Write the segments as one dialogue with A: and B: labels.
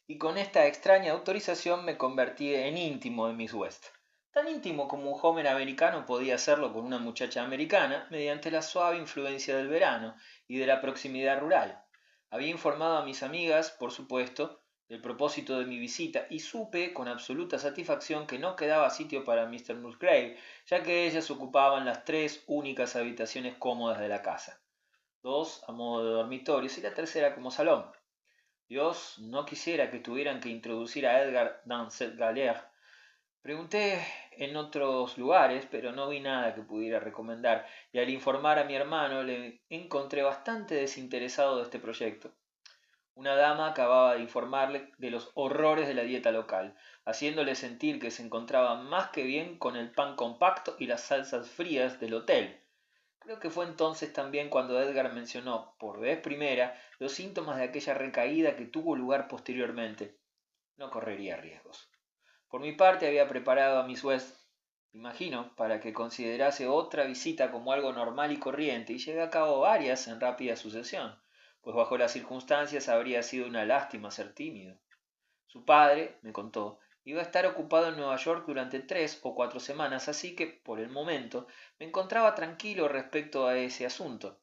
A: y con esta extraña autorización me convertí en íntimo de Miss West. Tan íntimo como un joven americano podía hacerlo con una muchacha americana mediante la suave influencia del verano y de la proximidad rural. Había informado a mis amigas, por supuesto, del propósito de mi visita y supe con absoluta satisfacción que no quedaba sitio para Mr. Musgrave, ya que ellas ocupaban las tres únicas habitaciones cómodas de la casa, dos a modo de dormitorios y la tercera como salón. Dios no quisiera que tuvieran que introducir a Edgar dans cette galère. Pregunté en otros lugares, pero no vi nada que pudiera recomendar, y al informar a mi hermano le encontré bastante desinteresado de este proyecto. Una dama acababa de informarle de los horrores de la dieta local, haciéndole sentir que se encontraba más que bien con el pan compacto y las salsas frías del hotel. Creo que fue entonces también cuando Edgar mencionó, por vez primera, los síntomas de aquella recaída que tuvo lugar posteriormente. No correría riesgos. Por mi parte había preparado a Miss West, imagino, para que considerase otra visita como algo normal y corriente, y llevé a cabo varias en rápida sucesión, pues bajo las circunstancias habría sido una lástima ser tímido. Su padre, me contó, iba a estar ocupado en Nueva York durante 3 o 4 semanas, así que, por el momento, me encontraba tranquilo respecto a ese asunto.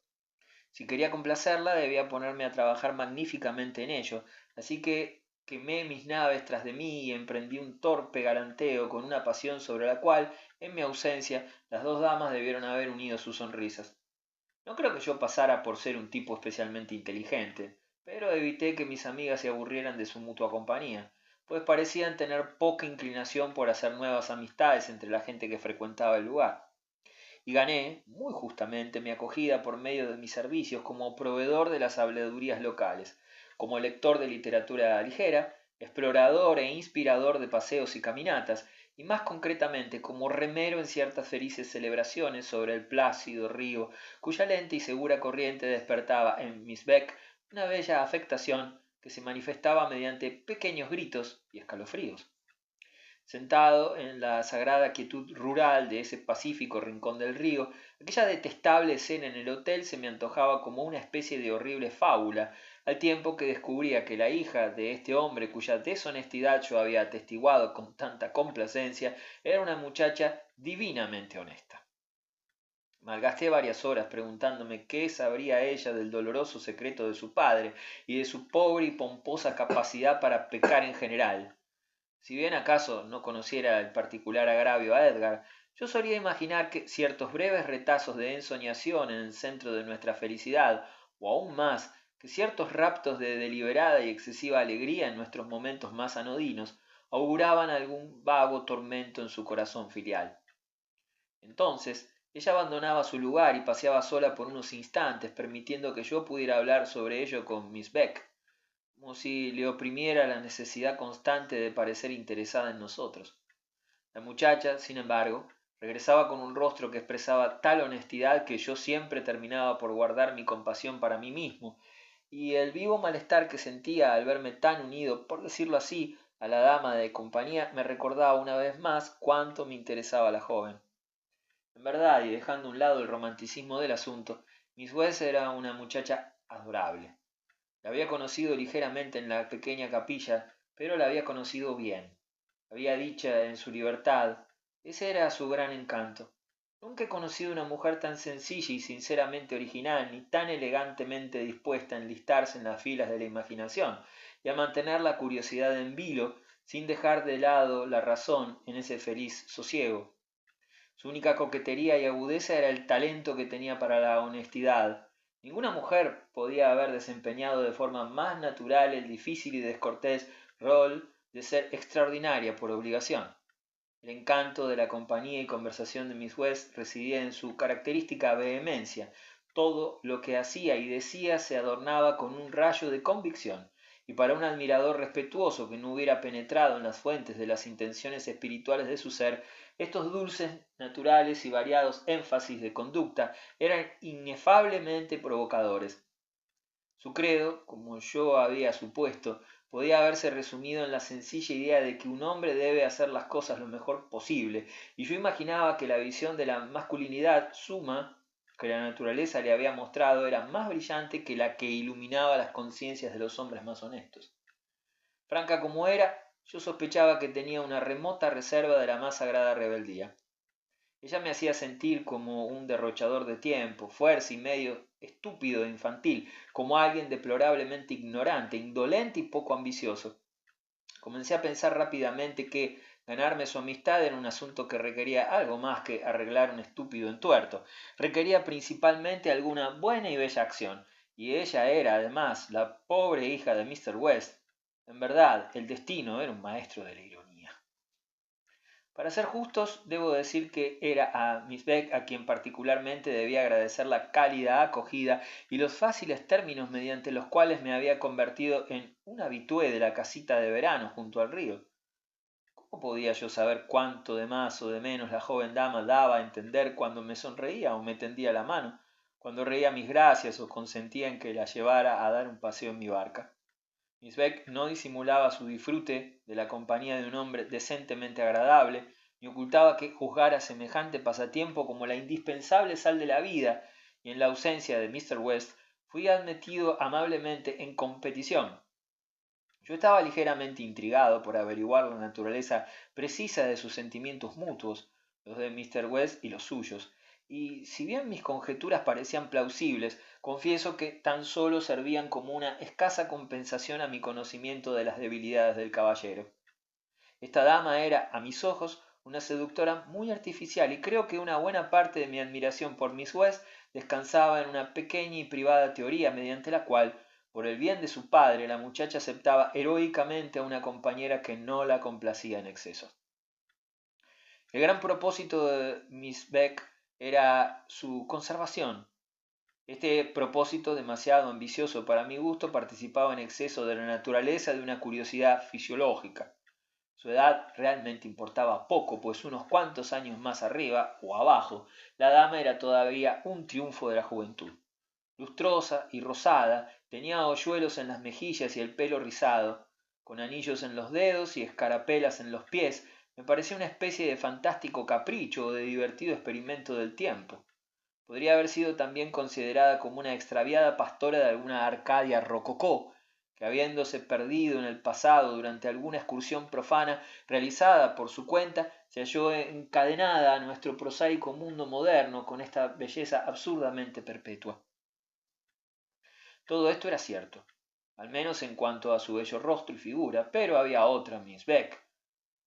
A: Si quería complacerla, debía ponerme a trabajar magníficamente en ello, así que quemé mis naves tras de mí y emprendí un torpe galanteo con una pasión sobre la cual, en mi ausencia, las dos damas debieron haber unido sus sonrisas. No creo que yo pasara por ser un tipo especialmente inteligente, pero evité que mis amigas se aburrieran de su mutua compañía, pues parecían tener poca inclinación por hacer nuevas amistades entre la gente que frecuentaba el lugar. Y gané, muy justamente, mi acogida por medio de mis servicios como proveedor de las habladurías locales, como lector de literatura ligera, explorador e inspirador de paseos y caminatas, y más concretamente como remero en ciertas felices celebraciones sobre el plácido río, cuya lenta y segura corriente despertaba en Miss Beck una bella afectación que se manifestaba mediante pequeños gritos y escalofríos. Sentado en la sagrada quietud rural de ese pacífico rincón del río, aquella detestable escena en el hotel se me antojaba como una especie de horrible fábula, al tiempo que descubría que la hija de este hombre cuya deshonestidad yo había atestiguado con tanta complacencia era una muchacha divinamente honesta. Malgasté varias horas preguntándome qué sabría ella del doloroso secreto de su padre y de su pobre y pomposa capacidad para pecar en general. Si bien acaso no conociera el particular agravio a Edgar, yo solía imaginar que ciertos breves retazos de ensoñación en el centro de nuestra felicidad, o aún más, que ciertos raptos de deliberada y excesiva alegría en nuestros momentos más anodinos, auguraban algún vago tormento en su corazón filial. Entonces, ella abandonaba su lugar y paseaba sola por unos instantes, permitiendo que yo pudiera hablar sobre ello con Miss Beck, como si le oprimiera la necesidad constante de parecer interesada en nosotros. La muchacha, sin embargo, regresaba con un rostro que expresaba tal honestidad que yo siempre terminaba por guardar mi compasión para mí mismo, y el vivo malestar que sentía al verme tan unido, por decirlo así, a la dama de compañía me recordaba una vez más cuánto me interesaba la joven. En verdad, y dejando a un lado el romanticismo del asunto, Miss West era una muchacha adorable. La había conocido ligeramente en la pequeña capilla, pero la había conocido bien. Había dicha en su libertad. Ese era su gran encanto. Nunca he conocido una mujer tan sencilla y sinceramente original, ni tan elegantemente dispuesta a enlistarse en las filas de la imaginación y a mantener la curiosidad en vilo, sin dejar de lado la razón en ese feliz sosiego. Su única coquetería y agudeza era el talento que tenía para la honestidad. Ninguna mujer podía haber desempeñado de forma más natural el difícil y descortés rol de ser extraordinaria por obligación. El encanto de la compañía y conversación de Miss West residía en su característica vehemencia. Todo lo que hacía y decía se adornaba con un rayo de convicción, y para un admirador respetuoso que no hubiera penetrado en las fuentes de las intenciones espirituales de su ser, estos dulces, naturales y variados énfasis de conducta eran inefablemente provocadores. Su credo, como yo había supuesto, podía haberse resumido en la sencilla idea de que un hombre debe hacer las cosas lo mejor posible, y yo imaginaba que la visión de la masculinidad suma que la naturaleza le había mostrado era más brillante que la que iluminaba las conciencias de los hombres más honestos. Franca como era, yo sospechaba que tenía una remota reserva de la más sagrada rebeldía. Ella me hacía sentir como un derrochador de tiempo, fuerza y medio estúpido e infantil, como alguien deplorablemente ignorante, indolente y poco ambicioso. Comencé a pensar rápidamente que ganarme su amistad era un asunto que requería algo más que arreglar un estúpido entuerto. Requería principalmente alguna buena y bella acción, y ella era, además, la pobre hija de Mr. West. En verdad, el destino era un maestro de la ironía. Para ser justos, debo decir que era a Miss Beck a quien particularmente debía agradecer la cálida acogida y los fáciles términos mediante los cuales me había convertido en un habitué de la casita de verano junto al río. ¿Cómo podía yo saber cuánto de más o de menos la joven dama daba a entender cuando me sonreía o me tendía la mano, cuando reía mis gracias o consentía en que la llevara a dar un paseo en mi barca? Miss Beck no disimulaba su disfrute de la compañía de un hombre decentemente agradable, ni ocultaba que juzgara semejante pasatiempo como la indispensable sal de la vida, y en la ausencia de Mr. West fui admitido amablemente en competición. Yo estaba ligeramente intrigado por averiguar la naturaleza precisa de sus sentimientos mutuos, los de Mr. West y los suyos, y si bien mis conjeturas parecían plausibles, confieso que tan solo servían como una escasa compensación a mi conocimiento de las debilidades del caballero. Esta dama era, a mis ojos, una seductora muy artificial, y creo que una buena parte de mi admiración por Miss West descansaba en una pequeña y privada teoría mediante la cual, por el bien de su padre, la muchacha aceptaba heroicamente a una compañera que no la complacía en exceso. El gran propósito de Miss Beck era su conservación. Este propósito, demasiado ambicioso para mi gusto, participaba en exceso de la naturaleza de una curiosidad fisiológica. Su edad realmente importaba poco, pues unos cuantos años más arriba o abajo, la dama era todavía un triunfo de la juventud. Lustrosa y rosada, tenía hoyuelos en las mejillas y el pelo rizado, con anillos en los dedos y escarapelas en los pies, me parecía una especie de fantástico capricho o de divertido experimento del tiempo. Podría haber sido también considerada como una extraviada pastora de alguna Arcadia rococó, que habiéndose perdido en el pasado durante alguna excursión profana realizada por su cuenta, se halló encadenada a nuestro prosaico mundo moderno con esta belleza absurdamente perpetua. Todo esto era cierto, al menos en cuanto a su bello rostro y figura, pero había otra Miss Beck,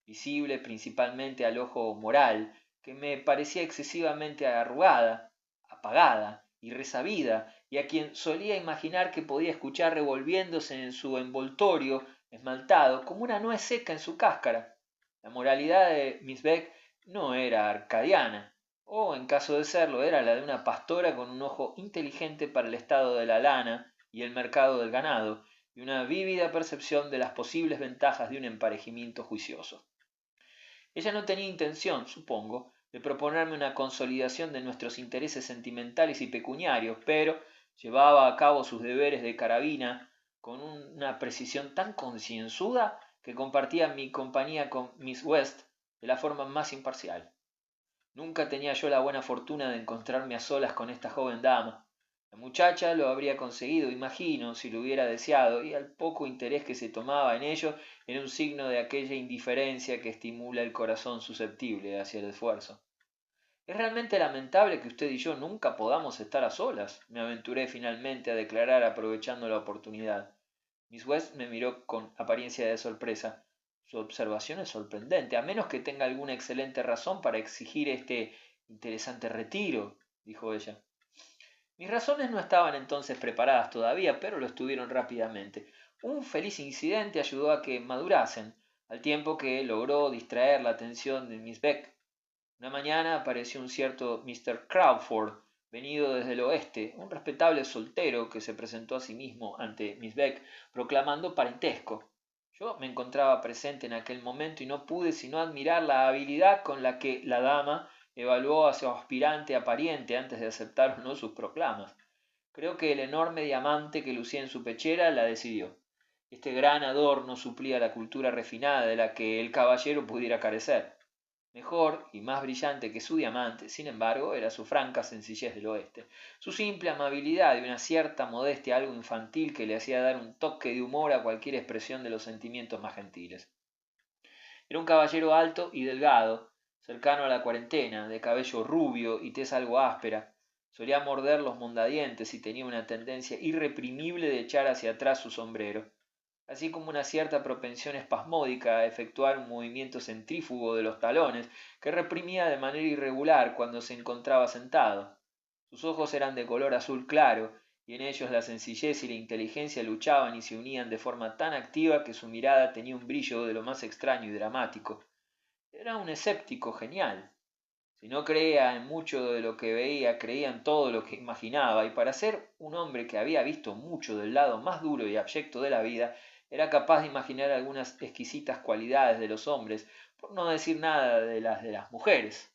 A: visible principalmente al ojo moral, que me parecía excesivamente arrugada, apagada y resabida, y a quien solía imaginar que podía escuchar revolviéndose en su envoltorio esmaltado como una nuez seca en su cáscara. La moralidad de Miss Beck no era arcadiana, o en caso de serlo, era la de una pastora con un ojo inteligente para el estado de la lana y el mercado del ganado, y una vívida percepción de las posibles ventajas de un emparejamiento juicioso. Ella no tenía intención, supongo, de proponerme una consolidación de nuestros intereses sentimentales y pecuniarios, pero llevaba a cabo sus deberes de carabina con una precisión tan concienzuda que compartía mi compañía con Miss West de la forma más imparcial. Nunca tenía yo la buena fortuna de encontrarme a solas con esta joven dama. La muchacha lo habría conseguido, imagino, si lo hubiera deseado, y al poco interés que se tomaba en ello era un signo de aquella indiferencia que estimula el corazón susceptible hacia el esfuerzo. Es realmente lamentable que usted y yo nunca podamos estar a solas, me aventuré finalmente a declarar aprovechando la oportunidad. Miss West me miró con apariencia de sorpresa. Su observación es sorprendente, a menos que tenga alguna excelente razón para exigir este interesante retiro, dijo ella. Mis razones no estaban entonces preparadas todavía, pero lo estuvieron rápidamente. Un feliz incidente ayudó a que madurasen, al tiempo que logró distraer la atención de Miss Beck. Una mañana apareció un cierto Mr. Crawford, venido desde el oeste, un respetable soltero que se presentó a sí mismo ante Miss Beck, proclamando parentesco. Yo me encontraba presente en aquel momento y no pude sino admirar la habilidad con la que la dama evaluó a su aspirante a pariente antes de aceptar o no sus proclamas. Creo que el enorme diamante que lucía en su pechera la decidió. Este gran adorno suplía la cultura refinada de la que el caballero pudiera carecer. Mejor y más brillante que su diamante, sin embargo, era su franca sencillez del oeste, su simple amabilidad y una cierta modestia algo infantil que le hacía dar un toque de humor a cualquier expresión de los sentimientos más gentiles. Era un caballero alto y delgado, cercano a la cuarentena, de cabello rubio y tez algo áspera. Solía morder los mondadientes y tenía una tendencia irreprimible de echar hacia atrás su sombrero, así como una cierta propensión espasmódica a efectuar un movimiento centrífugo de los talones que reprimía de manera irregular cuando se encontraba sentado. Sus ojos eran de color azul claro, y en ellos la sencillez y la inteligencia luchaban y se unían de forma tan activa que su mirada tenía un brillo de lo más extraño y dramático. Era un escéptico genial. Si no creía en mucho de lo que veía, creía en todo lo que imaginaba, y para ser un hombre que había visto mucho del lado más duro y abyecto de la vida, era capaz de imaginar algunas exquisitas cualidades de los hombres, por no decir nada de las mujeres.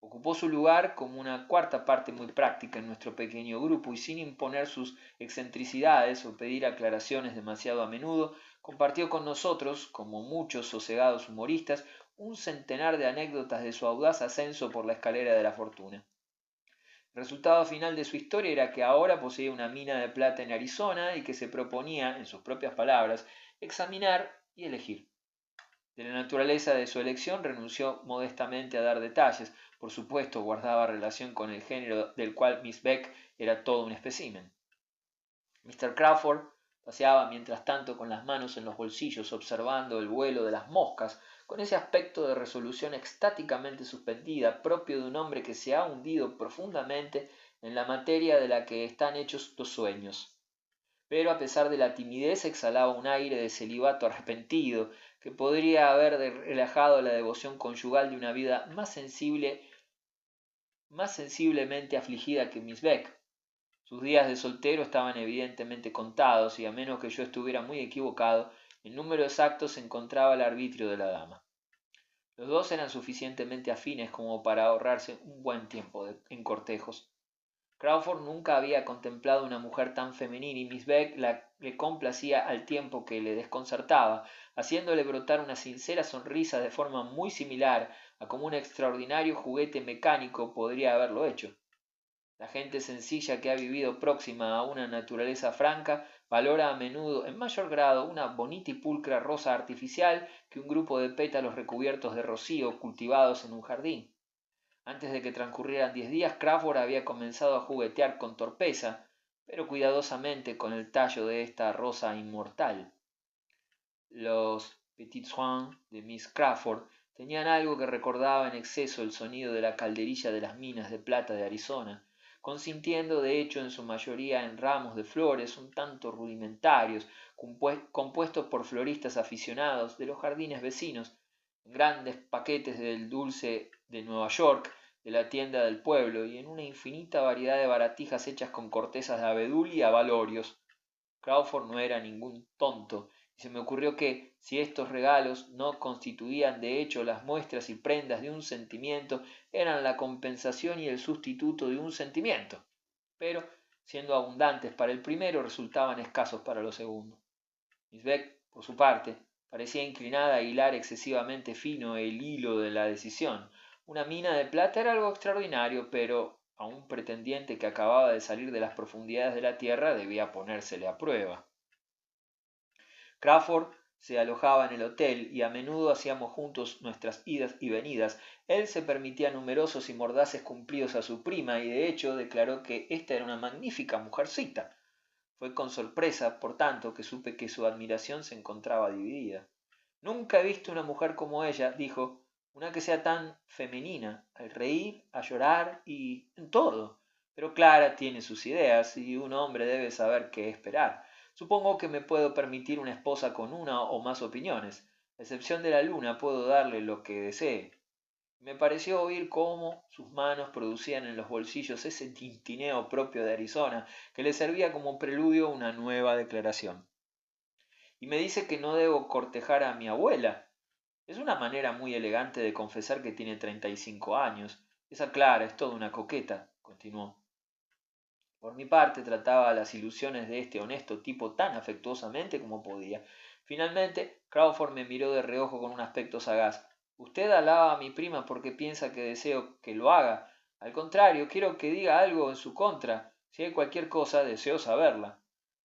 A: Ocupó su lugar como una cuarta parte muy práctica en nuestro pequeño grupo y sin imponer sus excentricidades o pedir aclaraciones demasiado a menudo, compartió con nosotros, como muchos sosegados humoristas, un centenar de anécdotas de su audaz ascenso por la escalera de la fortuna. El resultado final de su historia era que ahora poseía una mina de plata en Arizona y que se proponía, en sus propias palabras, examinar y elegir. De la naturaleza de su elección renunció modestamente a dar detalles, por supuesto guardaba relación con el género del cual Miss Beck era todo un espécimen. Mr. Crawford paseaba mientras tanto con las manos en los bolsillos observando el vuelo de las moscas, con ese aspecto de resolución extáticamente suspendida propio de un hombre que se ha hundido profundamente en la materia de la que están hechos los sueños. Pero a pesar de la timidez exhalaba un aire de celibato arrepentido que podría haber relajado la devoción conyugal de una vida más sensiblemente afligida que Miss Beck. Sus días de soltero estaban evidentemente contados y a menos que yo estuviera muy equivocado, el número exacto se encontraba al arbitrio de la dama. Los dos eran suficientemente afines como para ahorrarse un buen tiempo en cortejos. Crawford nunca había contemplado una mujer tan femenina y Miss Beck le complacía al tiempo que le desconcertaba, haciéndole brotar una sincera sonrisa de forma muy similar a como un extraordinario juguete mecánico podría haberlo hecho. La gente sencilla que ha vivido próxima a una naturaleza franca valora a menudo en mayor grado una bonita y pulcra rosa artificial que un grupo de pétalos recubiertos de rocío cultivados en un jardín. Antes de que transcurrieran 10 días, Crawford había comenzado a juguetear con torpeza, pero cuidadosamente con el tallo de esta rosa inmortal. Los petits soins de Miss Crawford tenían algo que recordaba en exceso el sonido de la calderilla de las minas de plata de Arizona, consintiendo de hecho en su mayoría en ramos de flores un tanto rudimentarios, compuestos por floristas aficionados de los jardines vecinos, en grandes paquetes del dulce de Nueva York, de la tienda del pueblo, y en una infinita variedad de baratijas hechas con cortezas de abedul y abalorios. Crawford no era ningún tonto, y se me ocurrió que, si estos regalos no constituían de hecho las muestras y prendas de un sentimiento, eran la compensación y el sustituto de un sentimiento, pero, siendo abundantes para el primero, resultaban escasos para lo segundo. Miss Beck, por su parte, parecía inclinada a hilar excesivamente fino el hilo de la decisión. Una mina de plata era algo extraordinario, pero a un pretendiente que acababa de salir de las profundidades de la tierra debía ponérsele a prueba. Crawford se alojaba en el hotel y a menudo hacíamos juntos nuestras idas y venidas. Él se permitía numerosos y mordaces cumplidos a su prima y de hecho declaró que ésta era una magnífica mujercita. Fue con sorpresa, por tanto, que supe que su admiración se encontraba dividida. Nunca he visto una mujer como ella, dijo, una que sea tan femenina, al reír, a llorar y en todo. Pero Clara tiene sus ideas y un hombre debe saber qué esperar. Supongo que me puedo permitir una esposa con una o más opiniones. A excepción de la luna, puedo darle lo que desee. Me pareció oír cómo sus manos producían en los bolsillos ese tintineo propio de Arizona, que le servía como preludio a una nueva declaración. Y me dice que no debo cortejar a mi abuela. Es una manera muy elegante de confesar que tiene 35 años. Esa Clara es toda una coqueta, continuó. Por mi parte trataba las ilusiones de este honesto tipo tan afectuosamente como podía. Finalmente, Crawford me miró de reojo con un aspecto sagaz. Usted alaba a mi prima porque piensa que deseo que lo haga. Al contrario, quiero que diga algo en su contra. Si hay cualquier cosa, deseo saberla.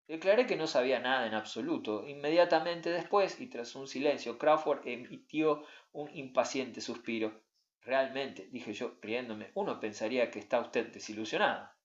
A: Declaré que no sabía nada en absoluto. Inmediatamente después, y tras un silencio, Crawford emitió un impaciente suspiro. Realmente, dije yo, riéndome, uno pensaría que está usted desilusionada.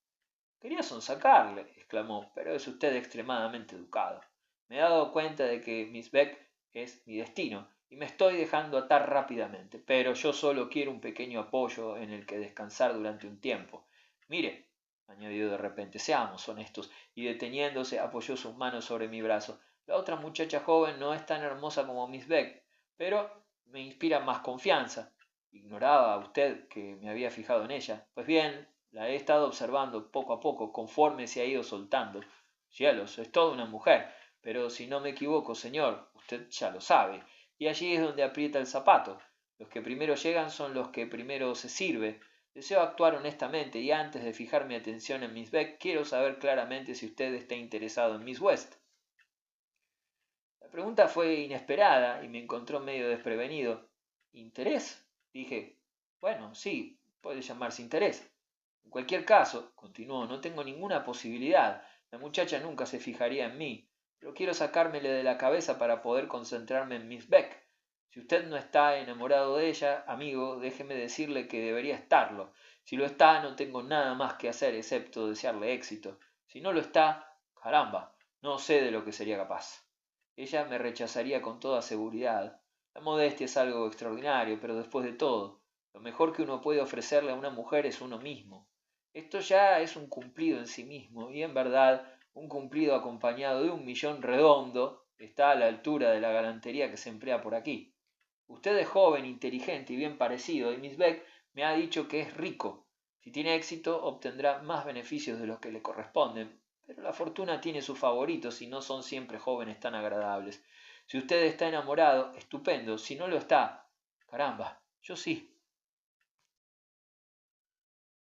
A: Quería sonsacarle, exclamó, pero es usted extremadamente educado. Me he dado cuenta de que Miss Beck es mi destino, y me estoy dejando atar rápidamente, pero yo solo quiero un pequeño apoyo en el que descansar durante un tiempo. Mire, añadió de repente, seamos honestos, y deteniéndose apoyó sus manos sobre mi brazo. La otra muchacha joven no es tan hermosa como Miss Beck, pero me inspira más confianza. Ignoraba usted que me había fijado en ella. Pues bien, la he estado observando poco a poco, conforme se ha ido soltando. Cielos, es toda una mujer. Pero si no me equivoco, señor, usted ya lo sabe. Y allí es donde aprieta el zapato. Los que primero llegan son los que primero se sirve. Deseo actuar honestamente y antes de fijar mi atención en Miss Beck, quiero saber claramente si usted está interesado en Miss West. La pregunta fue inesperada y me encontró medio desprevenido. ¿Interés? Dije. Bueno, sí, puede llamarse interés. En cualquier caso, continuó, no tengo ninguna posibilidad. La muchacha nunca se fijaría en mí, pero quiero sacármele de la cabeza para poder concentrarme en Miss Beck. Si usted no está enamorado de ella, amigo, déjeme decirle que debería estarlo. Si lo está, no tengo nada más que hacer excepto desearle éxito. Si no lo está, caramba, no sé de lo que sería capaz. Ella me rechazaría con toda seguridad. La modestia es algo extraordinario, pero después de todo, lo mejor que uno puede ofrecerle a una mujer es uno mismo. Esto ya es un cumplido en sí mismo, y en verdad un cumplido acompañado de 1.000.000 redondo está a la altura de la galantería que se emplea por aquí. Usted es joven, inteligente y bien parecido, y Miss Beck me ha dicho que es rico. Si tiene éxito, obtendrá más beneficios de los que le corresponden, pero la fortuna tiene sus favoritos y no son siempre jóvenes tan agradables. Si usted está enamorado, estupendo. Si no lo está, caramba, yo sí.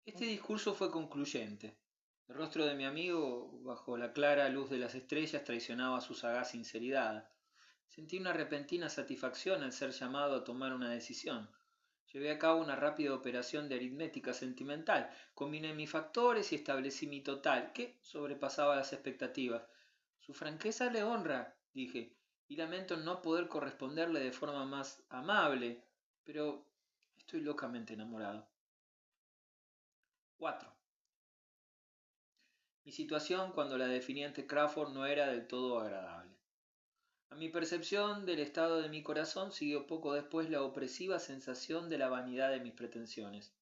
A: Este discurso fue concluyente. El rostro de mi amigo, bajo la clara luz de las estrellas, traicionaba su sagaz sinceridad. Sentí una repentina satisfacción al ser llamado a tomar una decisión. Llevé a cabo una rápida operación de aritmética sentimental, combiné mis factores y establecí mi total, que sobrepasaba las expectativas. Su franqueza le honra, dije, y lamento no poder corresponderle de forma más amable, pero estoy locamente enamorado. 4. Mi situación cuando la definí ante Crawford no era del todo agradable. A mi percepción del estado de mi corazón siguió poco después la opresiva sensación de la vanidad de mis pretensiones.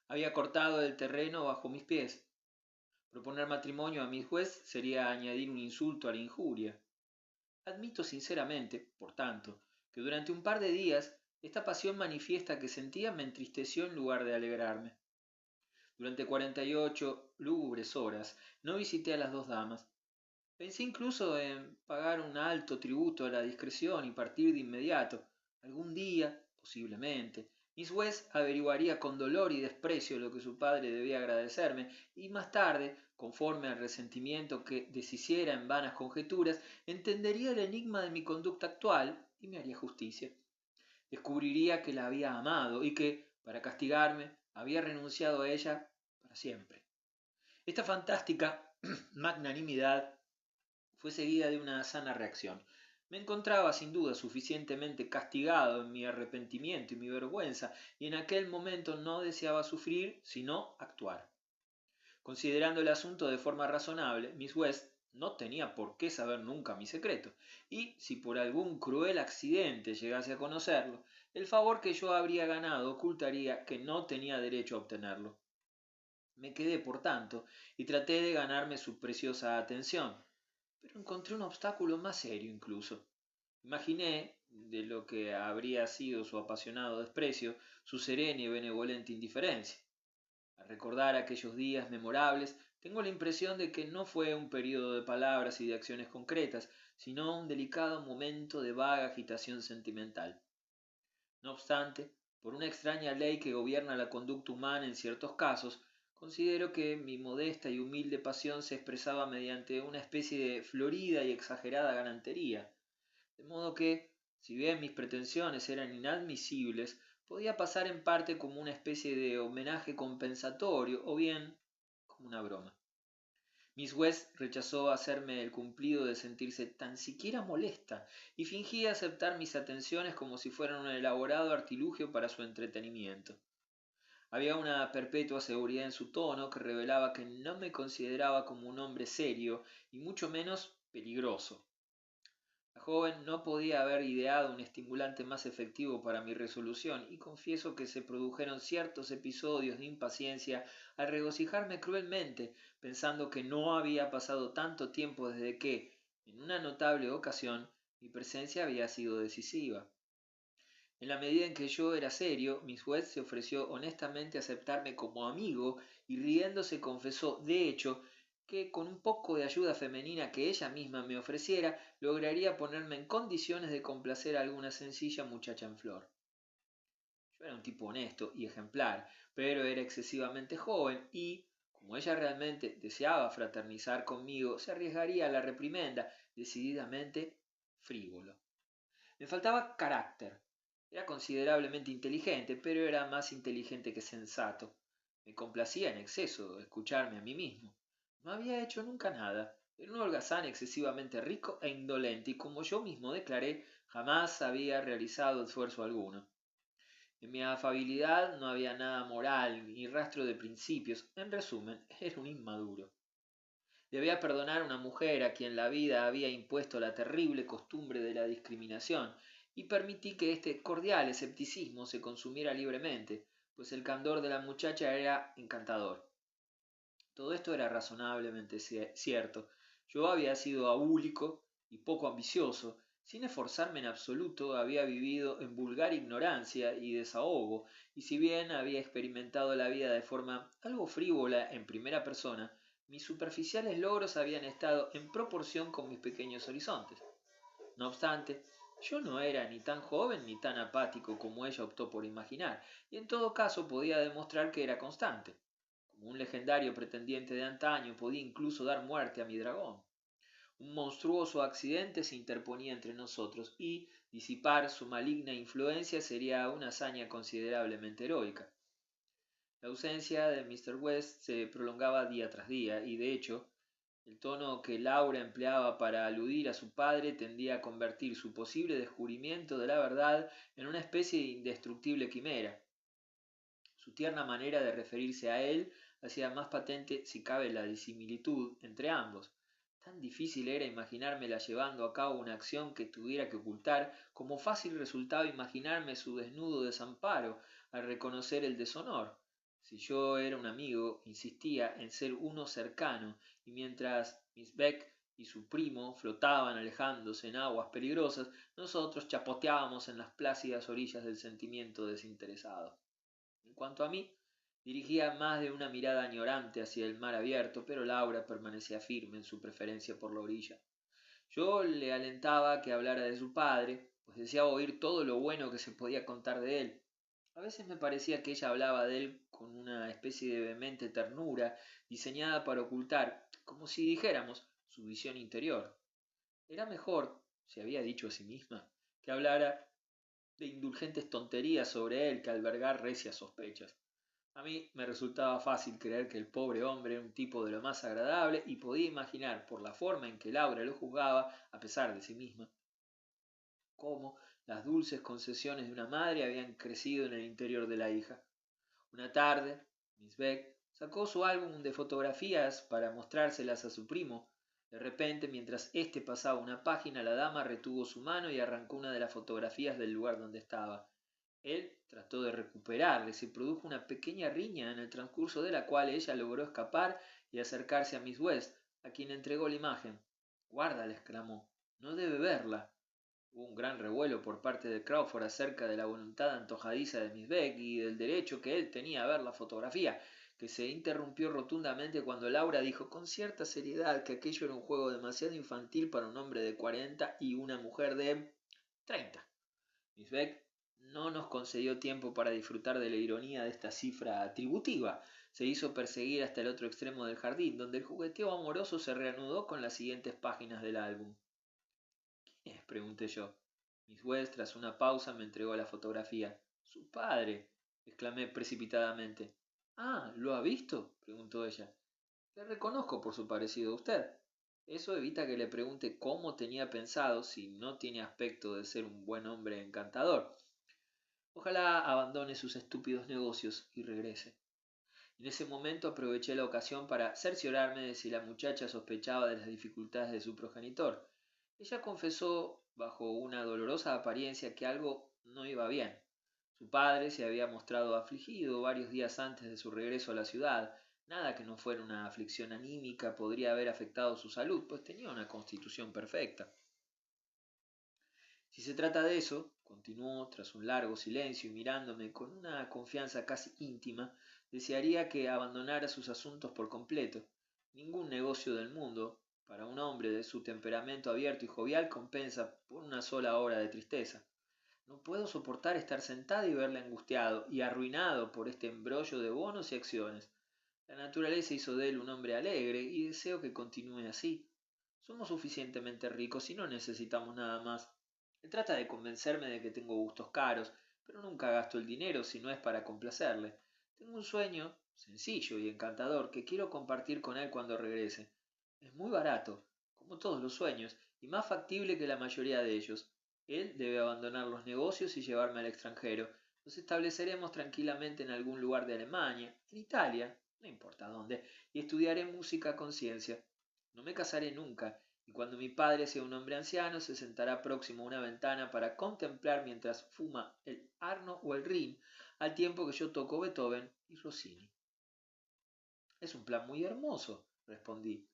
A: Había cortado el terreno bajo mis pies. Proponer matrimonio a Miss West sería añadir un insulto a la injuria. Admito sinceramente, por tanto, que durante un par de días esta pasión manifiesta que sentía me entristeció en lugar de alegrarme. Durante 48 lúgubres horas no visité a las dos damas. Pensé incluso en pagar un alto tributo a la discreción y partir de inmediato. Algún día, posiblemente, Miss West averiguaría con dolor y desprecio lo que su padre debía agradecerme, y más tarde, conforme al resentimiento que deshiciera en vanas conjeturas, entendería el enigma de mi conducta actual y me haría justicia. Descubriría que la había amado y que, para castigarme, había renunciado a ella para siempre. Esta fantástica magnanimidad fue seguida de una sana reacción. Me encontraba sin duda suficientemente castigado en mi arrepentimiento y mi vergüenza, y en aquel momento no deseaba sufrir, sino actuar. Considerando el asunto de forma razonable, Miss West no tenía por qué saber nunca mi secreto, y si por algún cruel accidente llegase a conocerlo, el favor que yo habría ganado ocultaría que no tenía derecho a obtenerlo. Me quedé, por tanto, y traté de ganarme su preciosa atención, pero encontré un obstáculo más serio incluso. Imaginé, de lo que habría sido su apasionado desprecio, su serena y benevolente indiferencia. Al recordar aquellos días memorables, tengo la impresión de que no fue un período de palabras y de acciones concretas, sino un delicado momento de vaga agitación sentimental. No obstante, por una extraña ley que gobierna la conducta humana en ciertos casos, considero que mi modesta y humilde pasión se expresaba mediante una especie de florida y exagerada galantería, de modo que, Si bien mis pretensiones eran inadmisibles, podía pasar en parte como una especie de homenaje compensatorio o bien como una broma. Miss West rechazó hacerme el cumplido de sentirse tan siquiera molesta y fingía aceptar mis atenciones como si fueran un elaborado artilugio para su entretenimiento. Había una perpetua seguridad en su tono que revelaba que no me consideraba como un hombre serio y mucho menos peligroso. La joven no podía haber ideado un estimulante más efectivo para mi resolución, y confieso que se produjeron ciertos episodios de impaciencia al regocijarme cruelmente, pensando que no había pasado tanto tiempo desde que, en una notable ocasión, mi presencia había sido decisiva. En la medida en que yo era serio, Miss West se ofreció honestamente a aceptarme como amigo y riéndose confesó, de hecho, que con un poco de ayuda femenina que ella misma me ofreciera, lograría ponerme en condiciones de complacer a alguna sencilla muchacha en flor. Yo era un tipo honesto y ejemplar, pero era excesivamente joven y, como ella realmente deseaba fraternizar conmigo, se arriesgaría a la reprimenda, decididamente frívolo. Me faltaba carácter. Era considerablemente inteligente, pero era más inteligente que sensato. Me complacía en exceso escucharme a mí mismo. No había hecho nunca nada. Era un holgazán excesivamente rico e indolente, y como yo mismo declaré, jamás había realizado esfuerzo alguno. En mi afabilidad no había nada moral, ni rastro de principios. En resumen, era un inmaduro. Debía perdonar a una mujer a quien la vida había impuesto la terrible costumbre de la discriminación, y permití que este cordial escepticismo se consumiera libremente, pues el candor de la muchacha era encantador. Todo esto era razonablemente cierto. Yo había sido abúlico y poco ambicioso. Sin esforzarme en absoluto, había vivido en vulgar ignorancia y desahogo, y si bien había experimentado la vida de forma algo frívola en primera persona, mis superficiales logros habían estado en proporción con mis pequeños horizontes. No obstante, yo no era ni tan joven ni tan apático como ella optó por imaginar, y en todo caso podía demostrar que era constante. Como un legendario pretendiente de antaño, podía incluso dar muerte a mi dragón. Un monstruoso accidente se interponía entre nosotros y disipar su maligna influencia sería una hazaña considerablemente heroica. La ausencia de Mr. West se prolongaba día tras día y, de hecho, el tono que Laura empleaba para aludir a su padre tendía a convertir su posible descubrimiento de la verdad en una especie de indestructible quimera. Su tierna manera de referirse a él hacía más patente, si cabe, la disimilitud entre ambos. Tan difícil era imaginármela llevando a cabo una acción que tuviera que ocultar, como fácil resultaba imaginarme su desnudo desamparo al reconocer el deshonor. Si yo era un amigo, insistía en ser uno cercano, y mientras Miss Beck y su primo flotaban alejándose en aguas peligrosas, nosotros chapoteábamos en las plácidas orillas del sentimiento desinteresado. En cuanto a mí, dirigía más de una mirada añorante hacia el mar abierto, pero Laura permanecía firme en su preferencia por la orilla. Yo le alentaba a que hablara de su padre, pues deseaba oír todo lo bueno que se podía contar de él. A veces me parecía que ella hablaba de él con una especie de vehemente ternura, diseñada para ocultar, como si dijéramos, su visión interior. Era mejor, se había dicho a sí misma, que hablara de indulgentes tonterías sobre él que albergar recias sospechas. A mí me resultaba fácil creer que el pobre hombre era un tipo de lo más agradable y podía imaginar, por la forma en que Laura lo juzgaba, a pesar de sí misma, cómo las dulces concesiones de una madre habían crecido en el interior de la hija. Una tarde, Miss Beck sacó su álbum de fotografías para mostrárselas a su primo. De repente, mientras éste pasaba una página, la dama retuvo su mano y arrancó una de las fotografías del lugar donde estaba. Él trató de recuperarle, se produjo una pequeña riña en el transcurso de la cual ella logró escapar y acercarse a Miss West, a quien entregó la imagen. Guárdala, exclamó, no debe verla. Hubo un gran revuelo por parte de Crawford acerca de la voluntad antojadiza de Miss Beck y del derecho que él tenía a ver la fotografía, que se interrumpió rotundamente cuando Laura dijo con cierta seriedad que aquello era un juego demasiado infantil para un hombre de 40 y una mujer de 30. Miss Beck no nos concedió tiempo para disfrutar de la ironía de esta cifra atributiva. Se hizo perseguir hasta el otro extremo del jardín, donde el jugueteo amoroso se reanudó con las siguientes páginas del álbum. ¿Quién es?, pregunté yo. Miss West, tras una pausa, me entregó la fotografía. «¡Su padre!», exclamé precipitadamente. «Ah, ¿lo ha visto?», preguntó ella. «Le reconozco por su parecido a usted». Eso evita que le pregunte cómo tenía pensado si no tiene aspecto de ser un buen hombre encantador. Ojalá abandone sus estúpidos negocios y regrese. En ese momento aproveché la ocasión para cerciorarme de si la muchacha sospechaba de las dificultades de su progenitor. Ella confesó, bajo una dolorosa apariencia, que algo no iba bien. Su padre se había mostrado afligido varios días antes de su regreso a la ciudad. Nada que no fuera una aflicción anímica podría haber afectado su salud, pues tenía una constitución perfecta. Si se trata de eso, continuó tras un largo silencio y mirándome con una confianza casi íntima, desearía que abandonara sus asuntos por completo. Ningún negocio del mundo, para un hombre de su temperamento abierto y jovial, compensa por una sola hora de tristeza. No puedo soportar estar sentado y verle angustiado y arruinado por este embrollo de bonos y acciones. La naturaleza hizo de él un hombre alegre y deseo que continúe así. Somos suficientemente ricos y no necesitamos nada más. Él trata de convencerme de que tengo gustos caros, pero nunca gasto el dinero si no es para complacerle. Tengo un sueño, sencillo y encantador, que quiero compartir con él cuando regrese. Es muy barato, como todos los sueños, y más factible que la mayoría de ellos. Él debe abandonar los negocios y llevarme al extranjero. Nos estableceremos tranquilamente en algún lugar de Alemania, en Italia, no importa dónde, y estudiaré música a conciencia. No me casaré nunca, y cuando mi padre sea un hombre anciano se sentará próximo a una ventana para contemplar mientras fuma el Arno o el Rin, al tiempo que yo toco Beethoven y Rossini. Es un plan muy hermoso, respondí,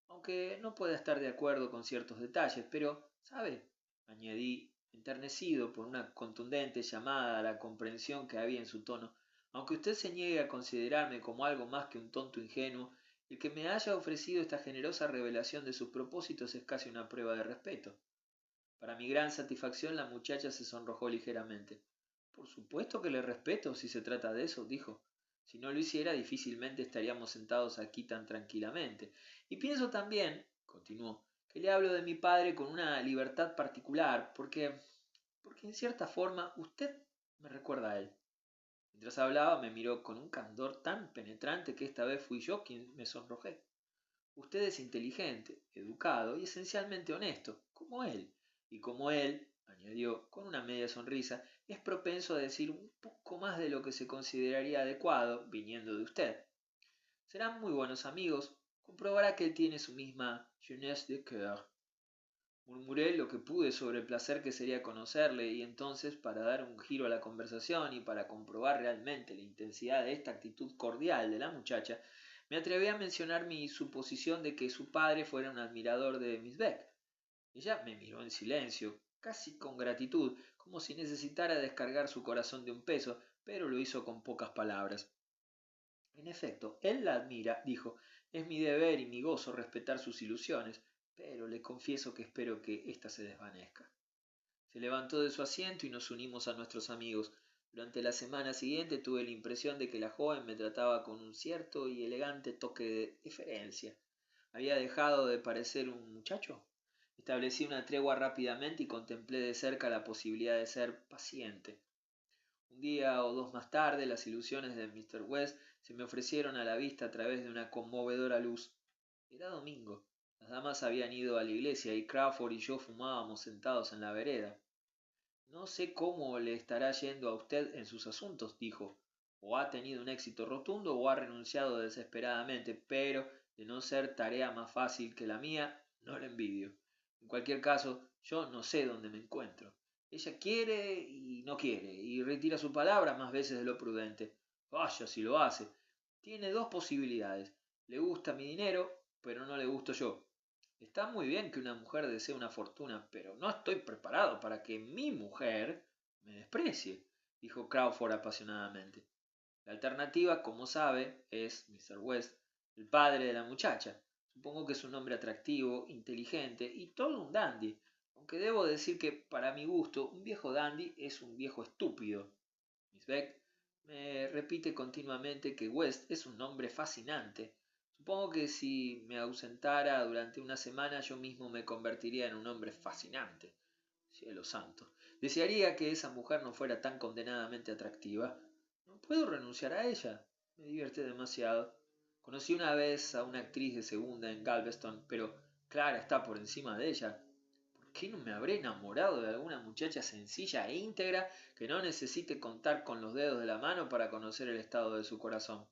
A: aunque no pueda estar de acuerdo con ciertos detalles, pero, ¿sabe?, añadí, enternecido por una contundente llamada a la comprensión que había en su tono, aunque usted se niegue a considerarme como algo más que un tonto ingenuo, el que me haya ofrecido esta generosa revelación de sus propósitos es casi una prueba de respeto. Para mi gran satisfacción la muchacha se sonrojó ligeramente. Por supuesto que le respeto si se trata de eso, dijo. Si no lo hiciera, difícilmente estaríamos sentados aquí tan tranquilamente. Y pienso también, continuó, que le hablo de mi padre con una libertad particular, porque en cierta forma usted me recuerda a él. Mientras hablaba me miró con un candor tan penetrante que esta vez fui yo quien me sonrojé. Usted es inteligente, educado y esencialmente honesto, como él. Y como él, añadió con una media sonrisa, es propenso a decir un poco más de lo que se consideraría adecuado, viniendo de usted. Serán muy buenos amigos, comprobará que él tiene su misma jeunesse de cœur. Murmuré lo que pude sobre el placer que sería conocerle, y entonces, para dar un giro a la conversación y para comprobar realmente la intensidad de esta actitud cordial de la muchacha, me atreví a mencionar mi suposición de que su padre fuera un admirador de Miss Beck. Ella me miró en silencio, casi con gratitud, como si necesitara descargar su corazón de un peso, pero lo hizo con pocas palabras. En efecto, él la admira, dijo. Es mi deber y mi gozo respetar sus ilusiones, pero le confieso que espero que ésta se desvanezca. Se levantó de su asiento y nos unimos a nuestros amigos. Durante la semana siguiente tuve la impresión de que la joven me trataba con un cierto y elegante toque de deferencia. ¿Había dejado de parecer un muchacho? Establecí una tregua rápidamente y contemplé de cerca la posibilidad de ser paciente. Un día o dos más tarde, las ilusiones de Mr. West se me ofrecieron a la vista a través de una conmovedora luz. Era domingo. Las damas habían ido a la iglesia y Crawford y yo fumábamos sentados en la vereda. No sé cómo le estará yendo a usted en sus asuntos, dijo. O ha tenido un éxito rotundo o ha renunciado desesperadamente, pero de no ser tarea más fácil que la mía, no la envidio. En cualquier caso, yo no sé dónde me encuentro. Ella quiere y no quiere, y retira su palabra más veces de lo prudente. Vaya si lo hace. Tiene dos posibilidades. Le gusta mi dinero, pero no le gusto yo. Está muy bien que una mujer desee una fortuna, pero no estoy preparado para que mi mujer me desprecie, dijo Crawford apasionadamente. La alternativa, como sabe, es Mr. West, el padre de la muchacha. Supongo que es un hombre atractivo, inteligente y todo un dandy, aunque debo decir que, para mi gusto, un viejo dandy es un viejo estúpido. Miss Beck me repite continuamente que West es un hombre fascinante. Supongo que si me ausentara durante una semana yo mismo me convertiría en un hombre fascinante. Cielo santo. Desearía que esa mujer no fuera tan condenadamente atractiva. No puedo renunciar a ella. Me divierte demasiado. Conocí una vez a una actriz de segunda en Galveston, pero Clara está por encima de ella. ¿Por qué no me habré enamorado de alguna muchacha sencilla e íntegra que no necesite contar con los dedos de la mano para conocer el estado de su corazón?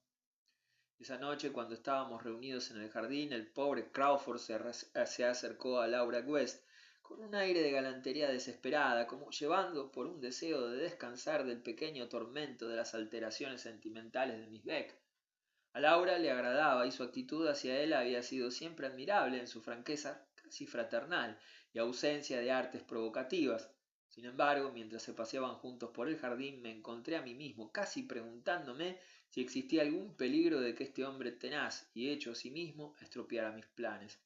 A: Esa noche, cuando estábamos reunidos en el jardín, el pobre Crawford se acercó a Laura West con un aire de galantería desesperada, como llevando por un deseo de descansar del pequeño tormento de las alteraciones sentimentales de Miss Beck. A Laura le agradaba y su actitud hacia él había sido siempre admirable en su franqueza casi fraternal y ausencia de artes provocativas. Sin embargo, mientras se paseaban juntos por el jardín, me encontré a mí mismo casi preguntándome si existía algún peligro de que este hombre tenaz y hecho a sí mismo estropeara mis planes.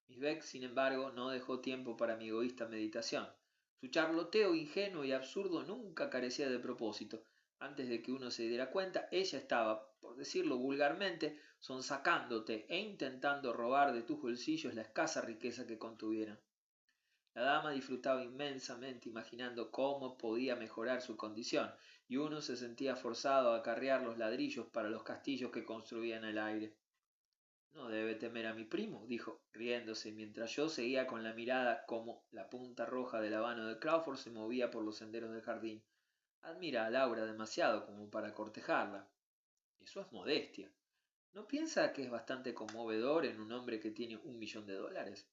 A: Miss Beck, sin embargo, no dejó tiempo para mi egoísta meditación. Su charloteo ingenuo y absurdo nunca carecía de propósito. Antes de que uno se diera cuenta, ella estaba, por decirlo vulgarmente, sonsacándote e intentando robar de tus bolsillos la escasa riqueza que contuvieran. La dama disfrutaba inmensamente imaginando cómo podía mejorar su condición, y uno se sentía forzado a acarrear los ladrillos para los castillos que construía en el aire. No debe temer a mi primo, dijo, riéndose, mientras yo seguía con la mirada cómo la punta roja del habano de Crawford se movía por los senderos del jardín. Admira a Laura demasiado como para cortejarla. Eso es modestia. ¿No piensa que es bastante conmovedor en un hombre que tiene $1.000.000?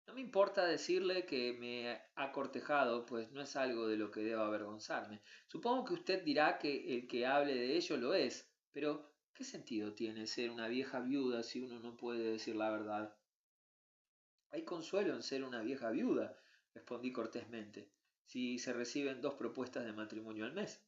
A: No me importa decirle que me ha cortejado, pues no es algo de lo que deba avergonzarme. Supongo que usted dirá que el que hable de ello lo es, pero ¿qué sentido tiene ser una vieja viuda si uno no puede decir la verdad? Hay consuelo en ser una vieja viuda, respondí cortésmente, si se reciben 2 propuestas de matrimonio al mes.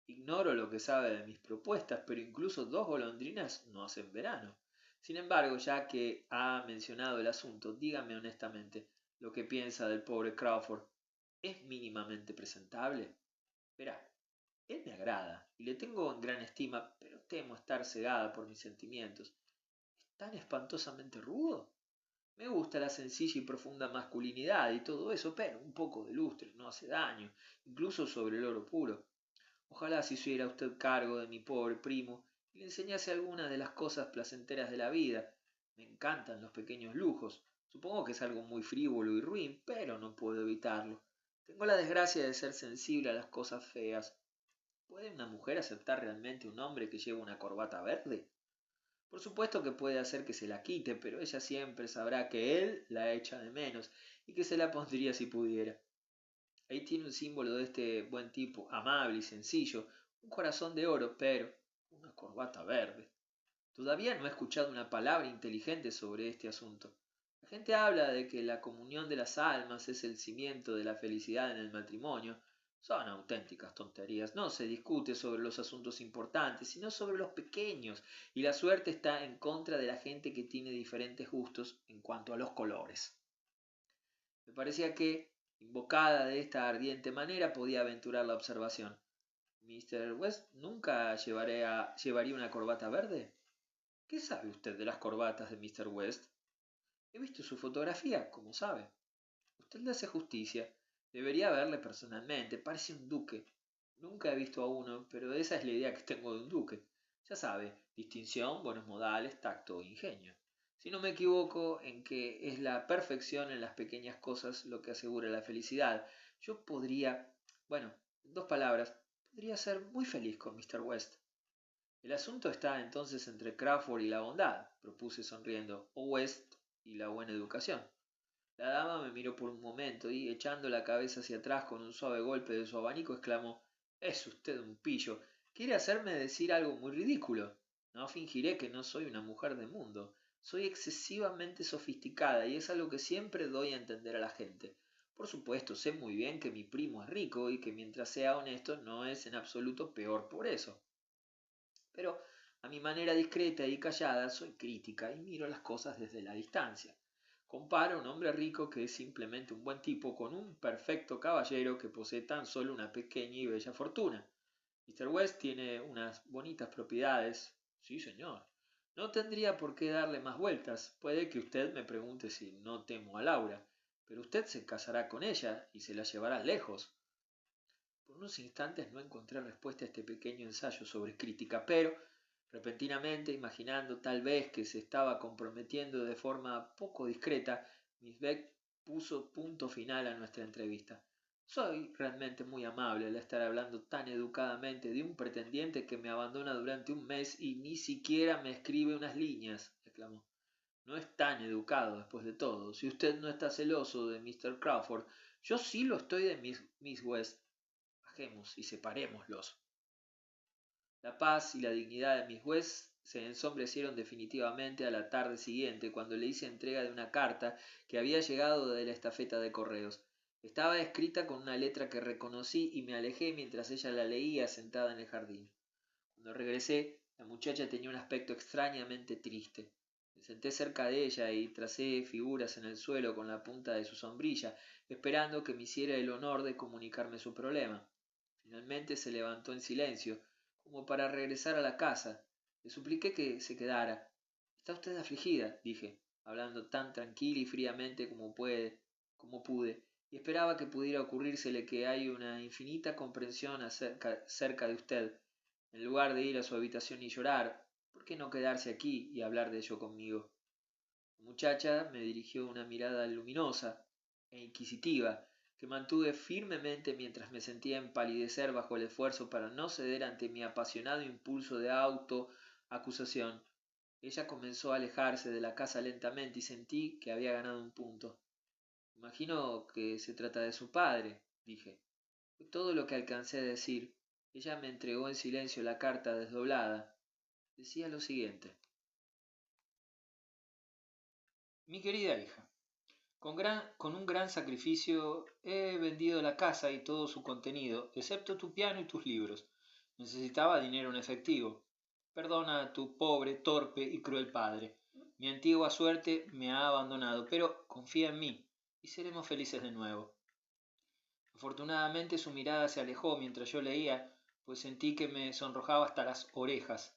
A: Ignoro lo que sabe de mis propuestas, pero incluso 2 golondrinas no hacen verano. Sin embargo, ya que ha mencionado el asunto, dígame honestamente lo que piensa del pobre Crawford. ¿Es mínimamente presentable? Verá, él me agrada y le tengo en gran estima, pero temo estar cegada por mis sentimientos. ¿Es tan espantosamente rudo? Me gusta la sencilla y profunda masculinidad y todo eso, pero un poco de lustre no hace daño, incluso sobre el oro puro. Ojalá se hiciera usted cargo de mi pobre primo y le enseñase algunas de las cosas placenteras de la vida. Me encantan los pequeños lujos. Supongo que es algo muy frívolo y ruin, pero no puedo evitarlo. Tengo la desgracia de ser sensible a las cosas feas. ¿Puede una mujer aceptar realmente un hombre que lleva una corbata verde? Por supuesto que puede hacer que se la quite, pero ella siempre sabrá que él la echa de menos y que se la pondría si pudiera. Ahí tiene un símbolo de este buen tipo, amable y sencillo, un corazón de oro, pero una corbata verde. Todavía no he escuchado una palabra inteligente sobre este asunto. La gente habla de que la comunión de las almas es el cimiento de la felicidad en el matrimonio. Son auténticas tonterías. No se discute sobre los asuntos importantes, sino sobre los pequeños, y la suerte está en contra de la gente que tiene diferentes gustos en cuanto a los colores. Me parecía que, invocada de esta ardiente manera, podía aventurar la observación. ¿Mr. West nunca llevaría una corbata verde? ¿Qué sabe usted de las corbatas de Mr. West? He visto su fotografía, como sabe. Usted le hace justicia. Debería verle personalmente. Parece un duque. Nunca he visto a uno, pero esa es la idea que tengo de un duque. Ya sabe, distinción, buenos modales, tacto, ingenio. Si no me equivoco en que es la perfección en las pequeñas cosas lo que asegura la felicidad. Yo podría, bueno, en 2 palabras, podría ser muy feliz con Mr. West. El asunto está entonces entre Crawford y la bondad, propuse sonriendo, o West y la buena educación. La dama me miró por un momento y, echando la cabeza hacia atrás con un suave golpe de su abanico, exclamó: «Es usted un pillo. Quiere hacerme decir algo muy ridículo. No fingiré que no soy una mujer de mundo. Soy excesivamente sofisticada y es algo que siempre doy a entender a la gente. Por supuesto, sé muy bien que mi primo es rico y que mientras sea honesto no es en absoluto peor por eso. Pero a mi manera discreta y callada soy crítica y miro las cosas desde la distancia. Comparo a un hombre rico que es simplemente un buen tipo con un perfecto caballero que posee tan solo una pequeña y bella fortuna. Mr. West tiene unas bonitas propiedades. Sí, señor. No tendría por qué darle más vueltas. Puede que usted me pregunte si no temo a Laura, Pero usted se casará con ella y se la llevará lejos. Por unos instantes no encontré respuesta a este pequeño ensayo sobre crítica, pero, repentinamente, imaginando tal vez que se estaba comprometiendo de forma poco discreta, Miss Beck puso punto final a nuestra entrevista. Soy realmente muy amable al estar hablando tan educadamente de un pretendiente que me abandona durante un mes y ni siquiera me escribe unas líneas, exclamó. No es tan educado después de todo. Si usted no está celoso de Mr. Crawford, yo sí lo estoy de Miss West. Bajemos y separémoslos. La paz y la dignidad de Miss West se ensombrecieron definitivamente a la tarde siguiente, cuando le hice entrega de una carta que había llegado de la estafeta de correos. Estaba escrita con una letra que reconocí y me alejé mientras ella la leía sentada en el jardín. Cuando regresé, la muchacha tenía un aspecto extrañamente triste. Me senté cerca de ella y tracé figuras en el suelo con la punta de su sombrilla, esperando que me hiciera el honor de comunicarme su problema. Finalmente se levantó en silencio, como para regresar a la casa. Le supliqué que se quedara. Está usted afligida, dije, hablando tan tranquila y fríamente como pude, y esperaba que pudiera ocurrírsele que hay una infinita comprensión cerca de usted. En lugar de ir a su habitación y llorar, ¿por qué no quedarse aquí y hablar de ello conmigo? La muchacha me dirigió una mirada luminosa e inquisitiva que mantuve firmemente mientras me sentía empalidecer bajo el esfuerzo para no ceder ante mi apasionado impulso de autoacusación. Ella comenzó a alejarse de la casa lentamente y sentí que había ganado un punto. Imagino que se trata de su padre, dije. Fue todo lo que alcancé a decir. Ella me entregó en silencio la carta desdoblada. Decía lo siguiente. Mi querida hija, con un gran sacrificio he vendido la casa y todo su contenido, excepto tu piano y tus libros. Necesitaba dinero en efectivo. Perdona a tu pobre, torpe y cruel padre. Mi antigua suerte me ha abandonado, pero confía en mí y seremos felices de nuevo. Afortunadamente su mirada se alejó mientras yo leía, pues sentí que me sonrojaba hasta las orejas.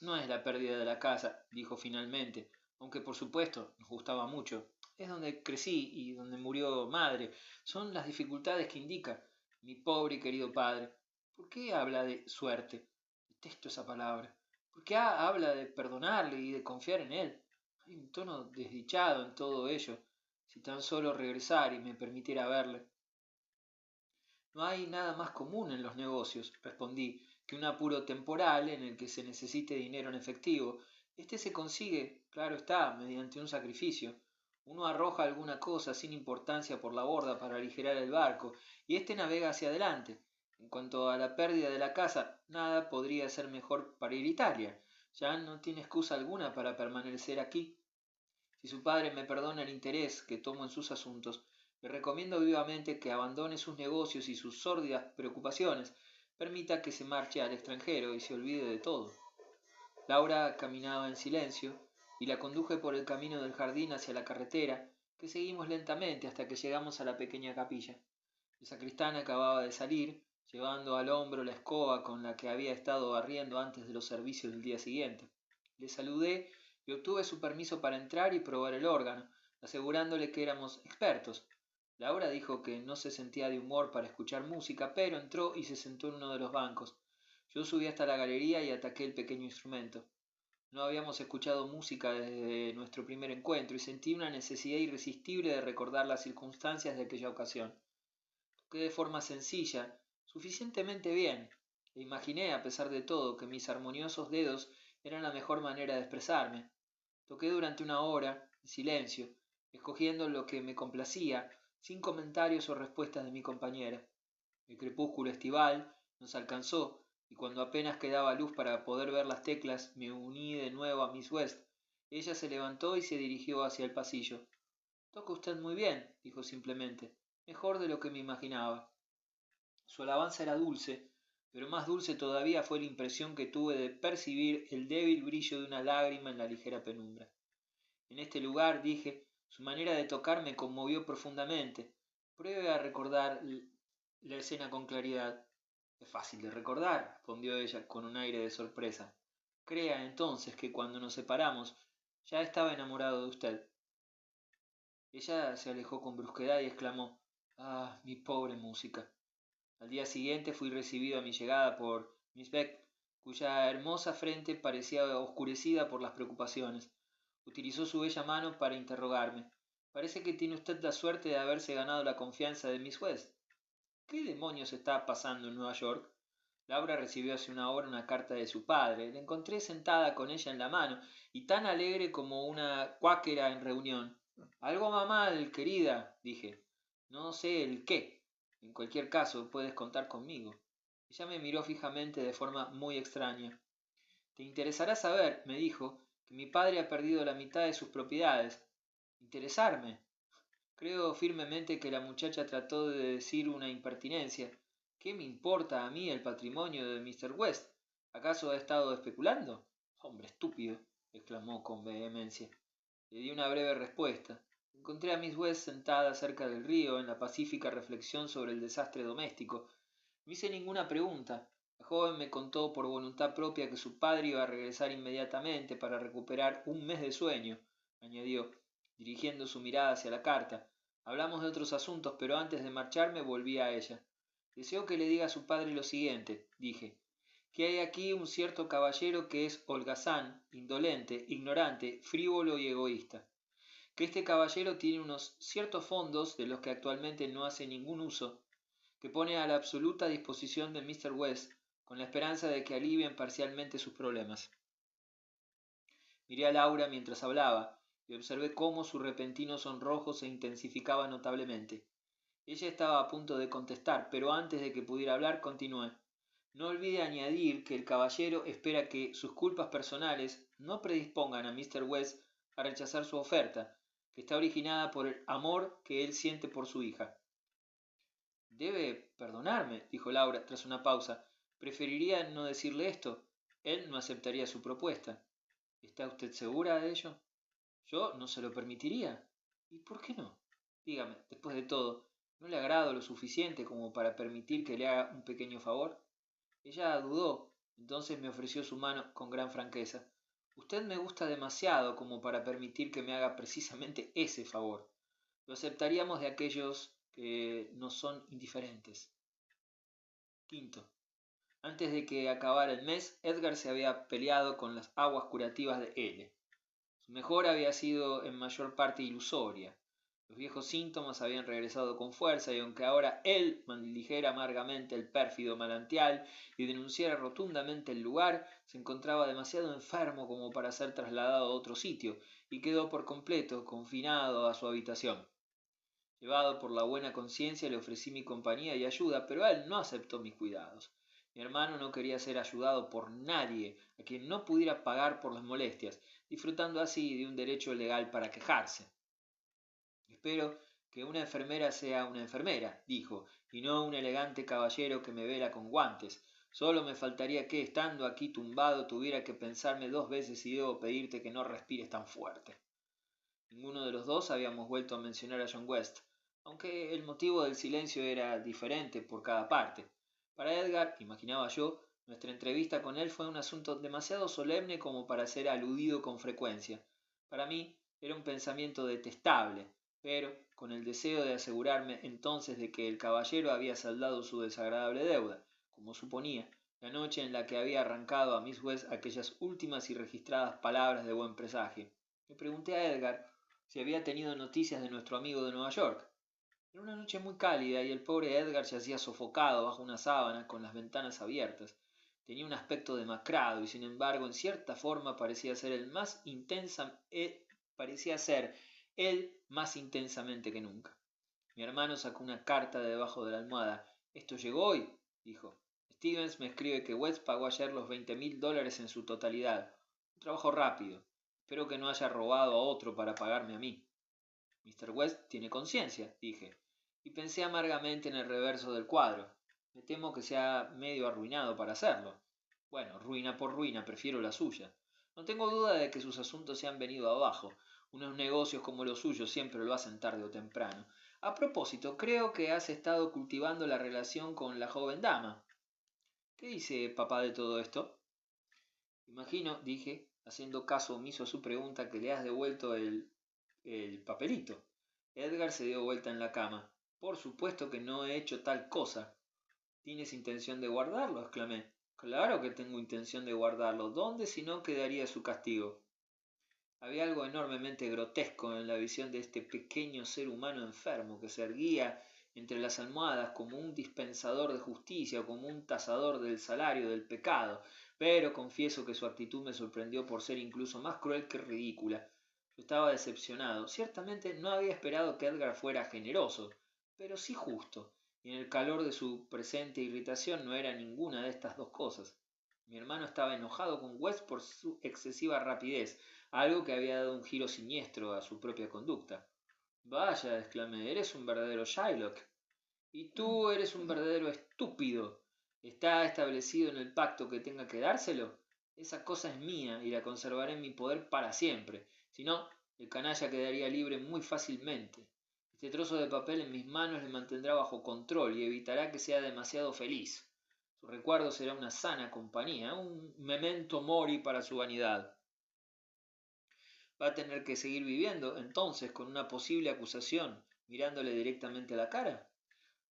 A: No es la pérdida de la casa, dijo finalmente, aunque por supuesto nos gustaba mucho. Es donde crecí y donde murió madre. Son las dificultades que indica mi pobre y querido padre. ¿Por qué habla de suerte? Detesto esa palabra. ¿Por qué habla de perdonarle y de confiar en él? Hay un tono desdichado en todo ello. Si tan solo regresara y me permitiera verle. No hay nada más común en los negocios, respondí, que un apuro temporal en el que se necesite dinero en efectivo. Este se consigue, claro está, mediante un sacrificio. Uno arroja alguna cosa sin importancia por la borda para aligerar el barco, y éste navega hacia adelante. En cuanto a la pérdida de la casa, nada podría ser mejor para ir a Italia. Ya no tiene excusa alguna para permanecer aquí. Si su padre me perdona el interés que tomo en sus asuntos, le recomiendo vivamente que abandone sus negocios y sus sórdidas preocupaciones, permita que se marche al extranjero y se olvide de todo. Laura caminaba en silencio y la conduje por el camino del jardín hacia la carretera, que seguimos lentamente hasta que llegamos a la pequeña capilla. El sacristán acababa de salir, llevando al hombro la escoba con la que había estado barriendo antes de los servicios del día siguiente. Le saludé y obtuve su permiso para entrar y probar el órgano, asegurándole que éramos expertos. Laura dijo que no se sentía de humor para escuchar música, pero entró y se sentó en uno de los bancos. Yo subí hasta la galería y ataqué el pequeño instrumento. No habíamos escuchado música desde nuestro primer encuentro y sentí una necesidad irresistible de recordar las circunstancias de aquella ocasión. Toqué de forma sencilla, suficientemente bien, e imaginé, a pesar de todo, que mis armoniosos dedos eran la mejor manera de expresarme. Toqué durante una hora, en silencio, escogiendo lo que me complacía, sin comentarios o respuestas de mi compañera. El crepúsculo estival nos alcanzó, y cuando apenas quedaba luz para poder ver las teclas, me uní de nuevo a Miss West. Ella se levantó y se dirigió hacia el pasillo. Toca usted muy bien, dijo simplemente, mejor de lo que me imaginaba. Su alabanza era dulce, pero más dulce todavía fue la impresión que tuve de percibir el débil brillo de una lágrima en la ligera penumbra. En este lugar, dije, su manera de tocar me conmovió profundamente. Pruebe a recordar la escena con claridad. Es fácil de recordar, respondió ella con un aire de sorpresa. Crea entonces que cuando nos separamos ya estaba enamorado de usted. Ella se alejó con brusquedad y exclamó: «Ah, mi pobre música». Al día siguiente fui recibido a mi llegada por Miss Beck, cuya hermosa frente parecía oscurecida por las preocupaciones. Utilizó su bella mano para interrogarme. «Parece que tiene usted la suerte de haberse ganado la confianza de Miss West. ¿Qué demonios está pasando en Nueva York?» Laura recibió hace una hora una carta de su padre. La encontré sentada con ella en la mano y tan alegre como una cuáquera en reunión. «Algo va mal, querida», dije. «No sé el qué. En cualquier caso, puedes contar conmigo». Ella me miró fijamente de forma muy extraña. «Te interesará saber», me dijo, «que mi padre ha perdido la mitad de sus propiedades». «¿Interesarme?». Creo firmemente que la muchacha trató de decir una impertinencia. ¿Qué me importa a mí el patrimonio de Mr. West? ¿Acaso ha estado especulando? Hombre estúpido, exclamó con vehemencia. Le di una breve respuesta. Encontré a Miss West sentada cerca del río en la pacífica reflexión sobre el desastre doméstico. No hice ninguna pregunta. La joven me contó por voluntad propia que su padre iba a regresar inmediatamente para recuperar un mes de sueño, añadió, dirigiendo su mirada hacia la carta. Hablamos de otros asuntos, pero antes de marcharme volví a ella. «Deseo que le diga a su padre lo siguiente», dije, «que hay aquí un cierto caballero que es holgazán, indolente, ignorante, frívolo y egoísta. Que este caballero tiene unos ciertos fondos de los que actualmente no hace ningún uso, que pone a la absoluta disposición de Mr. West con la esperanza de que alivien parcialmente sus problemas». Miré a Laura mientras hablaba y observé cómo su repentino sonrojo se intensificaba notablemente. Ella estaba a punto de contestar, pero antes de que pudiera hablar continué. «No olvide añadir que el caballero espera que sus culpas personales no predispongan a Mr. West a rechazar su oferta, que está originada por el amor que él siente por su hija». «Debe perdonarme», dijo Laura tras una pausa. «Preferiría no decirle esto. Él no aceptaría su propuesta». «¿Está usted segura de ello?» «Yo no se lo permitiría». «¿Y por qué no? Dígame, después de todo, ¿no le agrado lo suficiente como para permitir que le haga un pequeño favor?». Ella dudó, entonces me ofreció su mano con gran franqueza. «Usted me gusta demasiado como para permitir que me haga precisamente ese favor. Lo aceptaríamos de aquellos que nos son indiferentes». Quinto. Antes de que acabara el mes, Edgar se había peleado con las aguas curativas de L. Su mejora había sido en mayor parte ilusoria. Los viejos síntomas habían regresado con fuerza y aunque ahora él maldijera amargamente el pérfido manantial y denunciara rotundamente el lugar, se encontraba demasiado enfermo como para ser trasladado a otro sitio y quedó por completo confinado a su habitación. Llevado por la buena conciencia le ofrecí mi compañía y ayuda, pero él no aceptó mis cuidados. Mi hermano no quería ser ayudado por nadie a quien no pudiera pagar por las molestias, disfrutando así de un derecho legal para quejarse. «Espero que una enfermera sea una enfermera», dijo, «y no un elegante caballero que me vela con guantes. Solo me faltaría que, estando aquí tumbado, tuviera que pensarme dos veces si debo pedirte que no respires tan fuerte». Ninguno de los dos habíamos vuelto a mencionar a John West, aunque el motivo del silencio era diferente por cada parte. Para Edgar, imaginaba yo, nuestra entrevista con él fue un asunto demasiado solemne como para ser aludido con frecuencia. Para mí era un pensamiento detestable, pero con el deseo de asegurarme entonces de que el caballero había saldado su desagradable deuda, como suponía, la noche en la que había arrancado a Miss West aquellas últimas y registradas palabras de buen presagio. Le pregunté a Edgar si había tenido noticias de nuestro amigo de Nueva York. Era una noche muy cálida y el pobre Edgar yacía sofocado bajo una sábana con las ventanas abiertas. Tenía un aspecto demacrado y sin embargo en cierta forma parecía ser él más intensamente que nunca. Mi hermano sacó una carta de debajo de la almohada. «¿Esto llegó hoy?», dijo. «Stevens me escribe que West pagó ayer los $20.000 en su totalidad. Un trabajo rápido. Espero que no haya robado a otro para pagarme a mí». «Mr. West tiene conciencia», dije, y pensé amargamente en el reverso del cuadro. Me temo que se ha medio arruinado para hacerlo. Bueno, ruina por ruina, prefiero la suya. No tengo duda de que sus asuntos se han venido abajo. Unos negocios como los suyos siempre lo hacen tarde o temprano. A propósito, creo que has estado cultivando la relación con la joven dama. ¿Qué dice papá de todo esto?» «Imagino», dije, haciendo caso omiso a su pregunta, «que le has devuelto el papelito». Edgar se dio vuelta en la cama. Por supuesto que no he hecho tal cosa. ¿Tienes intención de guardarlo? Exclamé. Claro que tengo intención de guardarlo. ¿Dónde si no quedaría su castigo? Había algo enormemente grotesco en la visión de este pequeño ser humano enfermo que se erguía entre las almohadas como un dispensador de justicia o como un tasador del salario del pecado, pero confieso que su actitud me sorprendió por ser incluso más cruel que ridícula. Yo estaba decepcionado. Ciertamente no había esperado que Edgar fuera generoso, pero sí justo, y en el calor de su presente irritación no era ninguna de estas dos cosas. Mi hermano estaba enojado con West por su excesiva rapidez, algo que había dado un giro siniestro a su propia conducta. Vaya, exclamé, eres un verdadero Shylock. Y tú eres un verdadero estúpido. ¿Está establecido en el pacto que tenga que dárselo? Esa cosa es mía y la conservaré en mi poder para siempre. Si no, el canalla quedaría libre muy fácilmente. Este trozo de papel en mis manos le mantendrá bajo control y evitará que sea demasiado feliz. Su recuerdo será una sana compañía, un memento mori para su vanidad. Va a tener que seguir viviendo, entonces, con una posible acusación, mirándole directamente a la cara.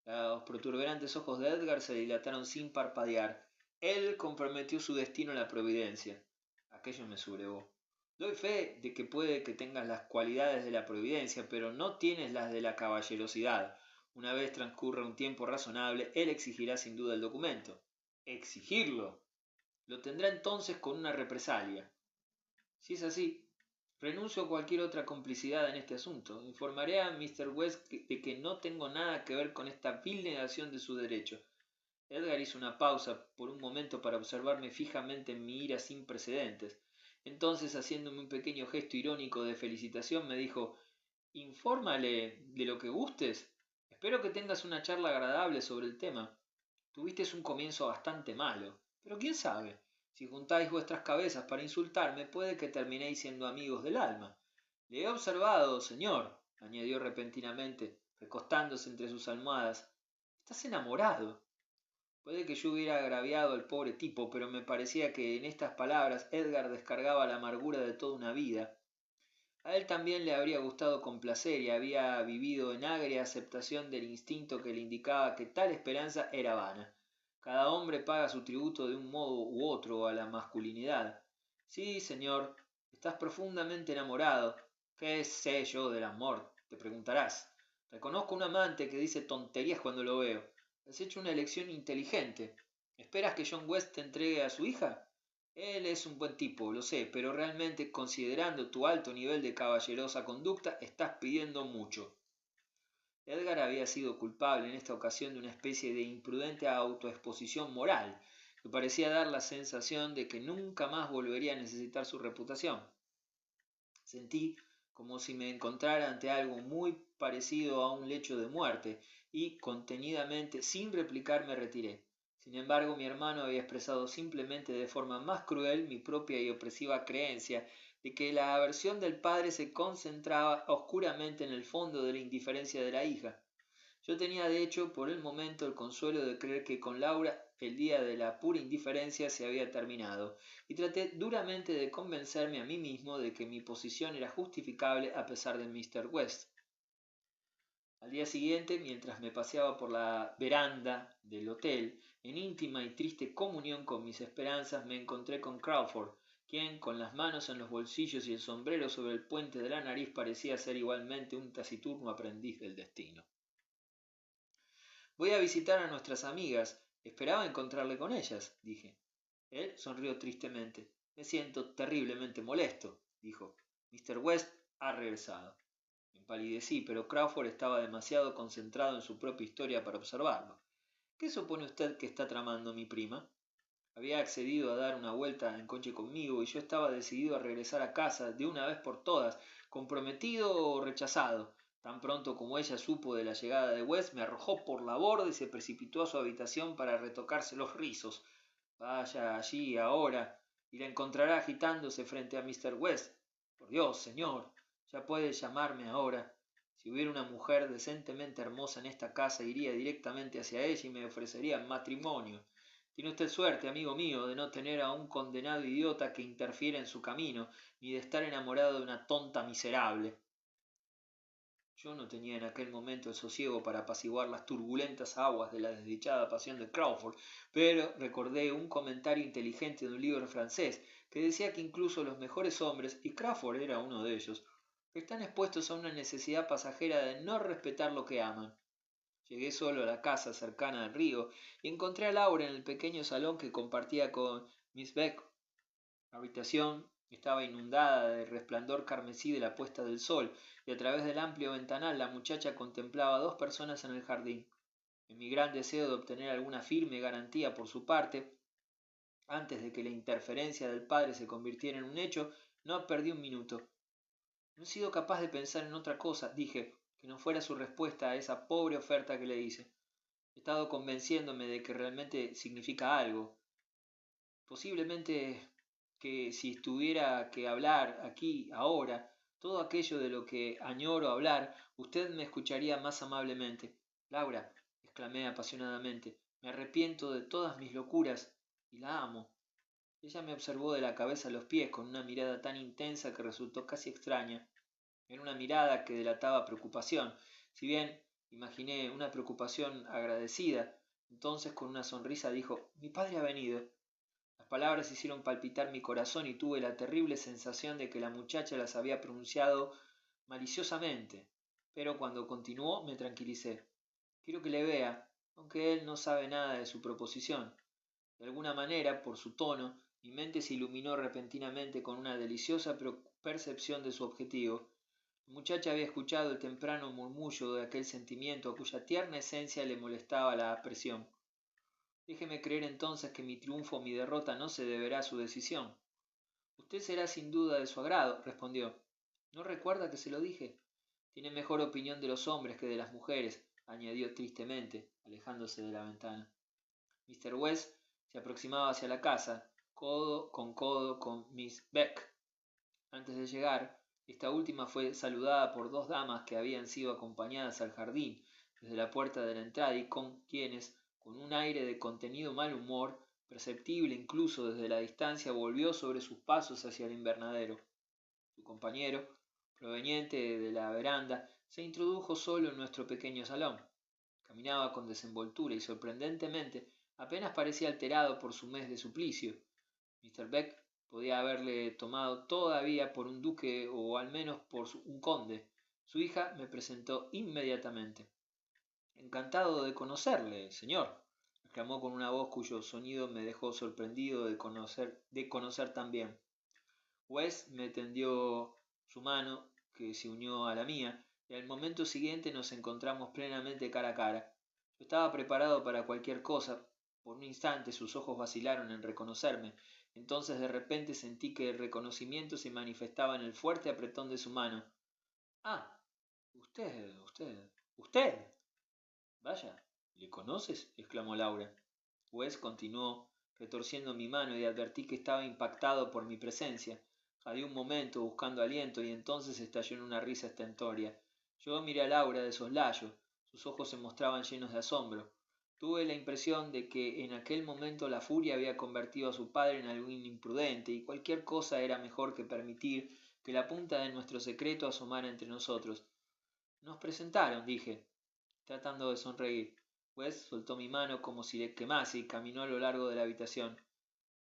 A: Los protuberantes ojos de Edgar se dilataron sin parpadear. Él comprometió su destino a la providencia. Aquello me sublevó. Doy fe de que puede que tengas las cualidades de la providencia, pero no tienes las de la caballerosidad. Una vez transcurra un tiempo razonable, él exigirá sin duda el documento. ¿Exigirlo? Lo tendrá entonces con una represalia. Si es así, renuncio a cualquier otra complicidad en este asunto. Informaré a Mr. West de que no tengo nada que ver con esta vil negación de su derecho. Edgar hizo una pausa por un momento para observarme fijamente en mi ira sin precedentes. Entonces, haciéndome un pequeño gesto irónico de felicitación, me dijo: Infórmale de lo que gustes. Espero que tengas una charla agradable sobre el tema. Tuvisteis un comienzo bastante malo, pero quién sabe, si juntáis vuestras cabezas para insultarme, puede que terminéis siendo amigos del alma. Le he observado, señor, añadió repentinamente, recostándose entre sus almohadas. Estás enamorado. Puede que yo hubiera agraviado al pobre tipo, pero me parecía que en estas palabras Edgar descargaba la amargura de toda una vida. A él también le habría gustado complacer y había vivido en agria aceptación del instinto que le indicaba que tal esperanza era vana. Cada hombre paga su tributo de un modo u otro a la masculinidad. Sí, señor, estás profundamente enamorado. ¿Qué sé yo del amor? Te preguntarás. Reconozco un amante que dice tonterías cuando lo veo. Has hecho una elección inteligente. ¿Esperas que John West te entregue a su hija? Él es un buen tipo, lo sé, pero realmente, considerando tu alto nivel de caballerosa conducta, estás pidiendo mucho. Edgar había sido culpable en esta ocasión de una especie de imprudente autoexposición moral, que parecía dar la sensación de que nunca más volvería a necesitar su reputación. Sentí como si me encontrara ante algo muy parecido a un lecho de muerte, y contenidamente, sin replicar, me retiré. Sin embargo, mi hermano había expresado simplemente de forma más cruel mi propia y opresiva creencia de que la aversión del padre se concentraba oscuramente en el fondo de la indiferencia de la hija. Yo tenía de hecho por el momento el consuelo de creer que con Laura el día de la pura indiferencia se había terminado, y traté duramente de convencerme a mí mismo de que mi posición era justificable a pesar de Mr. West. Al día siguiente, mientras me paseaba por la veranda del hotel, en íntima y triste comunión con mis esperanzas, me encontré con Crawford, quien, con las manos en los bolsillos y el sombrero sobre el puente de la nariz, parecía ser igualmente un taciturno aprendiz del destino. Voy a visitar a nuestras amigas. Esperaba encontrarle con ellas, dije. Él sonrió tristemente. Me siento terriblemente molesto, dijo. Mr. West ha regresado. Empalidecí, pero Crawford estaba demasiado concentrado en su propia historia para observarlo. ¿Qué supone usted que está tramando mi prima? Había accedido a dar una vuelta en coche conmigo y yo estaba decidido a regresar a casa de una vez por todas, comprometido o rechazado. Tan pronto como ella supo de la llegada de West, me arrojó por la borda y se precipitó a su habitación para retocarse los rizos. Vaya allí ahora y la encontrará agitándose frente a Mr. West. Por Dios, señor, ya puede llamarme ahora. Si hubiera una mujer decentemente hermosa en esta casa, iría directamente hacia ella y me ofrecería matrimonio. Tiene usted suerte, amigo mío, de no tener a un condenado idiota que interfiera en su camino, ni de estar enamorado de una tonta miserable. Yo no tenía en aquel momento el sosiego para apaciguar las turbulentas aguas de la desdichada pasión de Crawford, pero recordé un comentario inteligente de un libro francés que decía que incluso los mejores hombres, y Crawford era uno de ellos, están expuestos a una necesidad pasajera de no respetar lo que aman. Llegué solo a la casa cercana al río y encontré a Laura en el pequeño salón que compartía con Miss Beck. La habitación estaba inundada del resplandor carmesí de la puesta del sol, y a través del amplio ventanal la muchacha contemplaba a dos personas en el jardín. En mi gran deseo de obtener alguna firme garantía por su parte, antes de que la interferencia del padre se convirtiera en un hecho, no perdí un minuto. No he sido capaz de pensar en otra cosa, dije, que no fuera su respuesta a esa pobre oferta que le hice. He estado convenciéndome de que realmente significa algo. Posiblemente que si estuviera que hablar aquí, ahora, todo aquello de lo que añoro hablar, usted me escucharía más amablemente. Laura, exclamé apasionadamente, me arrepiento de todas mis locuras y la amo. Ella me observó de la cabeza a los pies con una mirada tan intensa que resultó casi extraña. Era una mirada que delataba preocupación, si bien imaginé una preocupación agradecida. Entonces con una sonrisa dijo: Mi padre ha venido. Las palabras hicieron palpitar mi corazón y tuve la terrible sensación de que la muchacha las había pronunciado maliciosamente, pero cuando continuó me tranquilicé. Quiero que le vea, aunque él no sabe nada de su proposición. De alguna manera, por su tono, mi mente se iluminó repentinamente con una deliciosa percepción de su objetivo. La muchacha había escuchado el temprano murmullo de aquel sentimiento a cuya tierna esencia le molestaba la presión. Déjeme creer entonces que mi triunfo o mi derrota no se deberá a su decisión. Usted será sin duda de su agrado, respondió. ¿No recuerda que se lo dije? Tiene mejor opinión de los hombres que de las mujeres, añadió tristemente, alejándose de la ventana. Mr. West se aproximaba hacia la casa, codo con Miss Beck. Antes de llegar, esta última fue saludada por dos damas que habían sido acompañadas al jardín desde la puerta de la entrada y con quienes, con un aire de contenido mal humor, perceptible incluso desde la distancia, volvió sobre sus pasos hacia el invernadero. Su compañero, proveniente de la veranda, se introdujo solo en nuestro pequeño salón. Caminaba con desenvoltura y sorprendentemente apenas parecía alterado por su mes de suplicio. Mr. Beck podía haberle tomado todavía por un duque o al menos por un conde. Su hija me presentó inmediatamente. Encantado de conocerle, señor, exclamó con una voz cuyo sonido me dejó sorprendido de conocer tan bien. West me tendió su mano, que se unió a la mía, y al momento siguiente nos encontramos plenamente cara a cara. Yo estaba preparado para cualquier cosa. Por un instante sus ojos vacilaron en reconocerme. Entonces de repente sentí que el reconocimiento se manifestaba en el fuerte apretón de su mano. Ah, usted. Vaya, ¿le conoces? Exclamó Laura. West continuó, retorciendo mi mano, y advertí que estaba impactado por mi presencia. Jadeó un momento buscando aliento y entonces estalló en una risa estentórea. Yo miré a Laura de soslayo. Sus ojos se mostraban llenos de asombro. Tuve la impresión de que en aquel momento la furia había convertido a su padre en alguien imprudente, y cualquier cosa era mejor que permitir que la punta de nuestro secreto asomara entre nosotros. Nos presentaron, dije, tratando de sonreír. West soltó mi mano como si le quemase y caminó a lo largo de la habitación.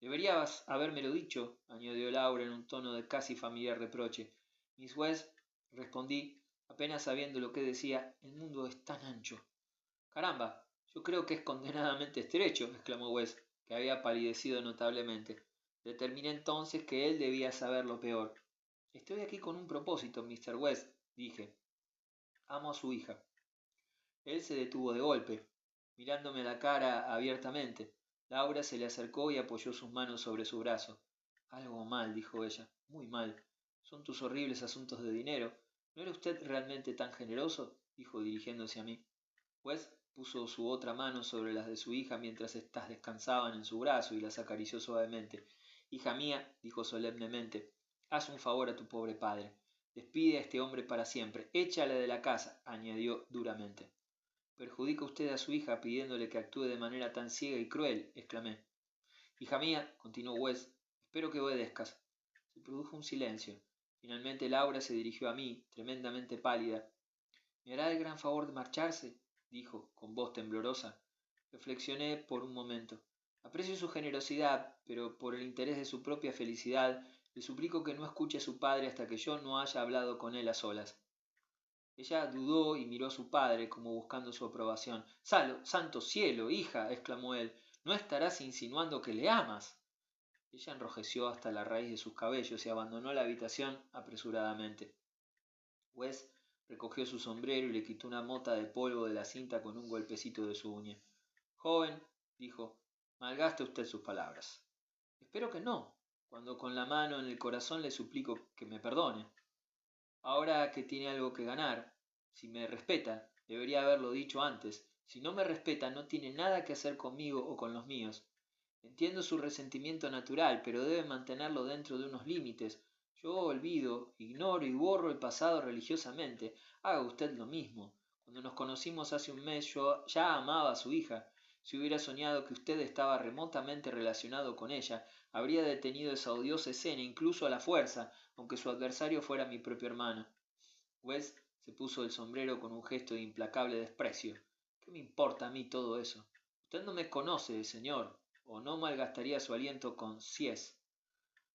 A: Deberías habérmelo dicho, añadió Laura en un tono de casi familiar reproche. Miss West, respondí, apenas sabiendo lo que decía, el mundo es tan ancho. Caramba, yo creo que es condenadamente estrecho, exclamó West, que había palidecido notablemente. Determiné entonces que él debía saber lo peor. Estoy aquí con un propósito, Mr. West, dije. Amo a su hija. Él se detuvo de golpe, mirándome a la cara abiertamente. Laura se le acercó y apoyó sus manos sobre su brazo. Algo mal, dijo ella, muy mal. Son tus horribles asuntos de dinero. ¿No era usted realmente tan generoso? Dijo dirigiéndose a mí. West puso su otra mano sobre las de su hija mientras éstas descansaban en su brazo y las acarició suavemente. Hija mía, dijo solemnemente, haz un favor a tu pobre padre. Despide a este hombre para siempre. Échale de la casa, añadió duramente. Perjudica usted a su hija pidiéndole que actúe de manera tan ciega y cruel, exclamé. Hija mía, continuó West, espero que obedezcas. Se produjo un silencio. Finalmente Laura se dirigió a mí, tremendamente pálida. ¿Me hará el gran favor de marcharse?, dijo, con voz temblorosa. Reflexioné por un momento. Aprecio su generosidad, pero por el interés de su propia felicidad, le suplico que no escuche a su padre hasta que yo no haya hablado con él a solas. Ella dudó y miró a su padre como buscando su aprobación. Santo cielo, hija, exclamó él, ¿no estarás insinuando que le amas? Ella enrojeció hasta la raíz de sus cabellos y abandonó la habitación apresuradamente. West recogió su sombrero y le quitó una mota de polvo de la cinta con un golpecito de su uña. Joven, dijo, malgaste usted sus palabras. Espero que no, cuando con la mano en el corazón le suplico que me perdone. Ahora que tiene algo que ganar, si me respeta, debería haberlo dicho antes. Si no me respeta, no tiene nada que hacer conmigo o con los míos. Entiendo su resentimiento natural, pero debe mantenerlo dentro de unos límites. Yo olvido, ignoro y borro el pasado religiosamente. Haga usted lo mismo. Cuando nos conocimos hace un mes yo ya amaba a su hija. Si hubiera soñado que usted estaba remotamente relacionado con ella, habría detenido esa odiosa escena incluso a la fuerza, aunque su adversario fuera mi propio hermano. West se puso el sombrero con un gesto de implacable desprecio. ¿Qué me importa a mí todo eso? Usted no me conoce, señor, o no malgastaría su aliento con Sies.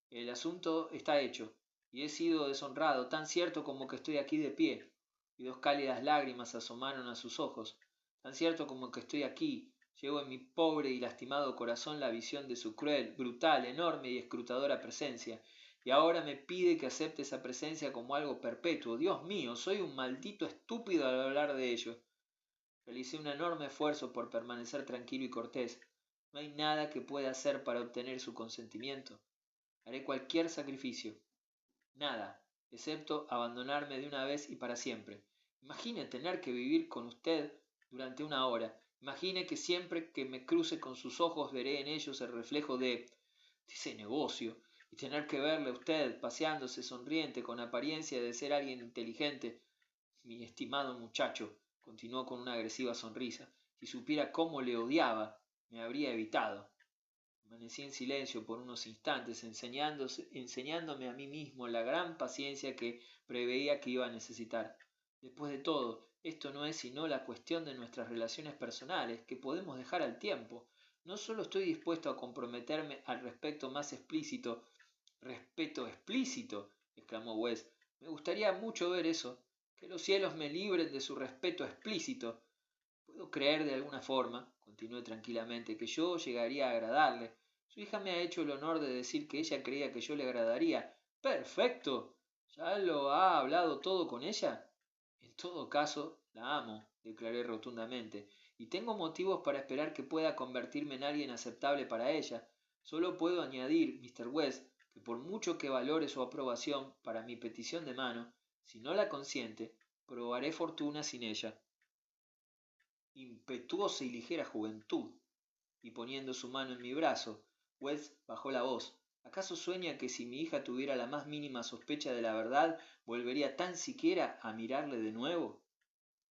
A: El asunto está hecho, y he sido deshonrado, tan cierto como que estoy aquí de pie. Y dos cálidas lágrimas asomaron a sus ojos. Tan cierto como que estoy aquí, llevo en mi pobre y lastimado corazón la visión de su cruel, brutal, enorme y escrutadora presencia, y ahora me pide que acepte esa presencia como algo perpetuo. Dios mío, soy un maldito estúpido al hablar de ello. Realicé un enorme esfuerzo por permanecer tranquilo y cortés. No hay nada que pueda hacer para obtener su consentimiento. Haré cualquier sacrificio. Nada, excepto abandonarme de una vez y para siempre. Imagine tener que vivir con usted durante una hora. Imagine que siempre que me cruce con sus ojos veré en ellos el reflejo de ese negocio, y tener que verle a usted paseándose sonriente con apariencia de ser alguien inteligente. Mi estimado muchacho, continuó con una agresiva sonrisa, si supiera cómo le odiaba, me habría evitado. Permanecí en silencio por unos instantes, enseñándome a mí mismo la gran paciencia que preveía que iba a necesitar. Después de todo, esto no es sino la cuestión de nuestras relaciones personales, que podemos dejar al tiempo. No solo estoy dispuesto a comprometerme al respecto más explícito. —¡Respeto explícito! —exclamó West—. Me gustaría mucho ver eso. Que los cielos me libren de su respeto explícito. Puedo creer de alguna forma —continué tranquilamente— que yo llegaría a agradarle. Su hija me ha hecho el honor de decir que ella creía que yo le agradaría. ¡Perfecto! ¿Ya lo ha hablado todo con ella? En todo caso, la amo —declaré rotundamente—, y tengo motivos para esperar que pueda convertirme en alguien aceptable para ella. Solo puedo añadir, Mr. West, que por mucho que valore su aprobación para mi petición de mano, si no la consiente, probaré fortuna sin ella. Impetuosa y ligera juventud. Y poniendo su mano en mi brazo, West bajó la voz. ¿Acaso sueña que si mi hija tuviera la más mínima sospecha de la verdad, volvería tan siquiera a mirarle de nuevo?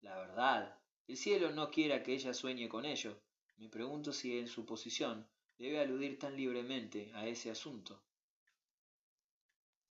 A: La verdad. El cielo no quiera que ella sueñe con ello. Me pregunto si en su posición debe aludir tan libremente a ese asunto.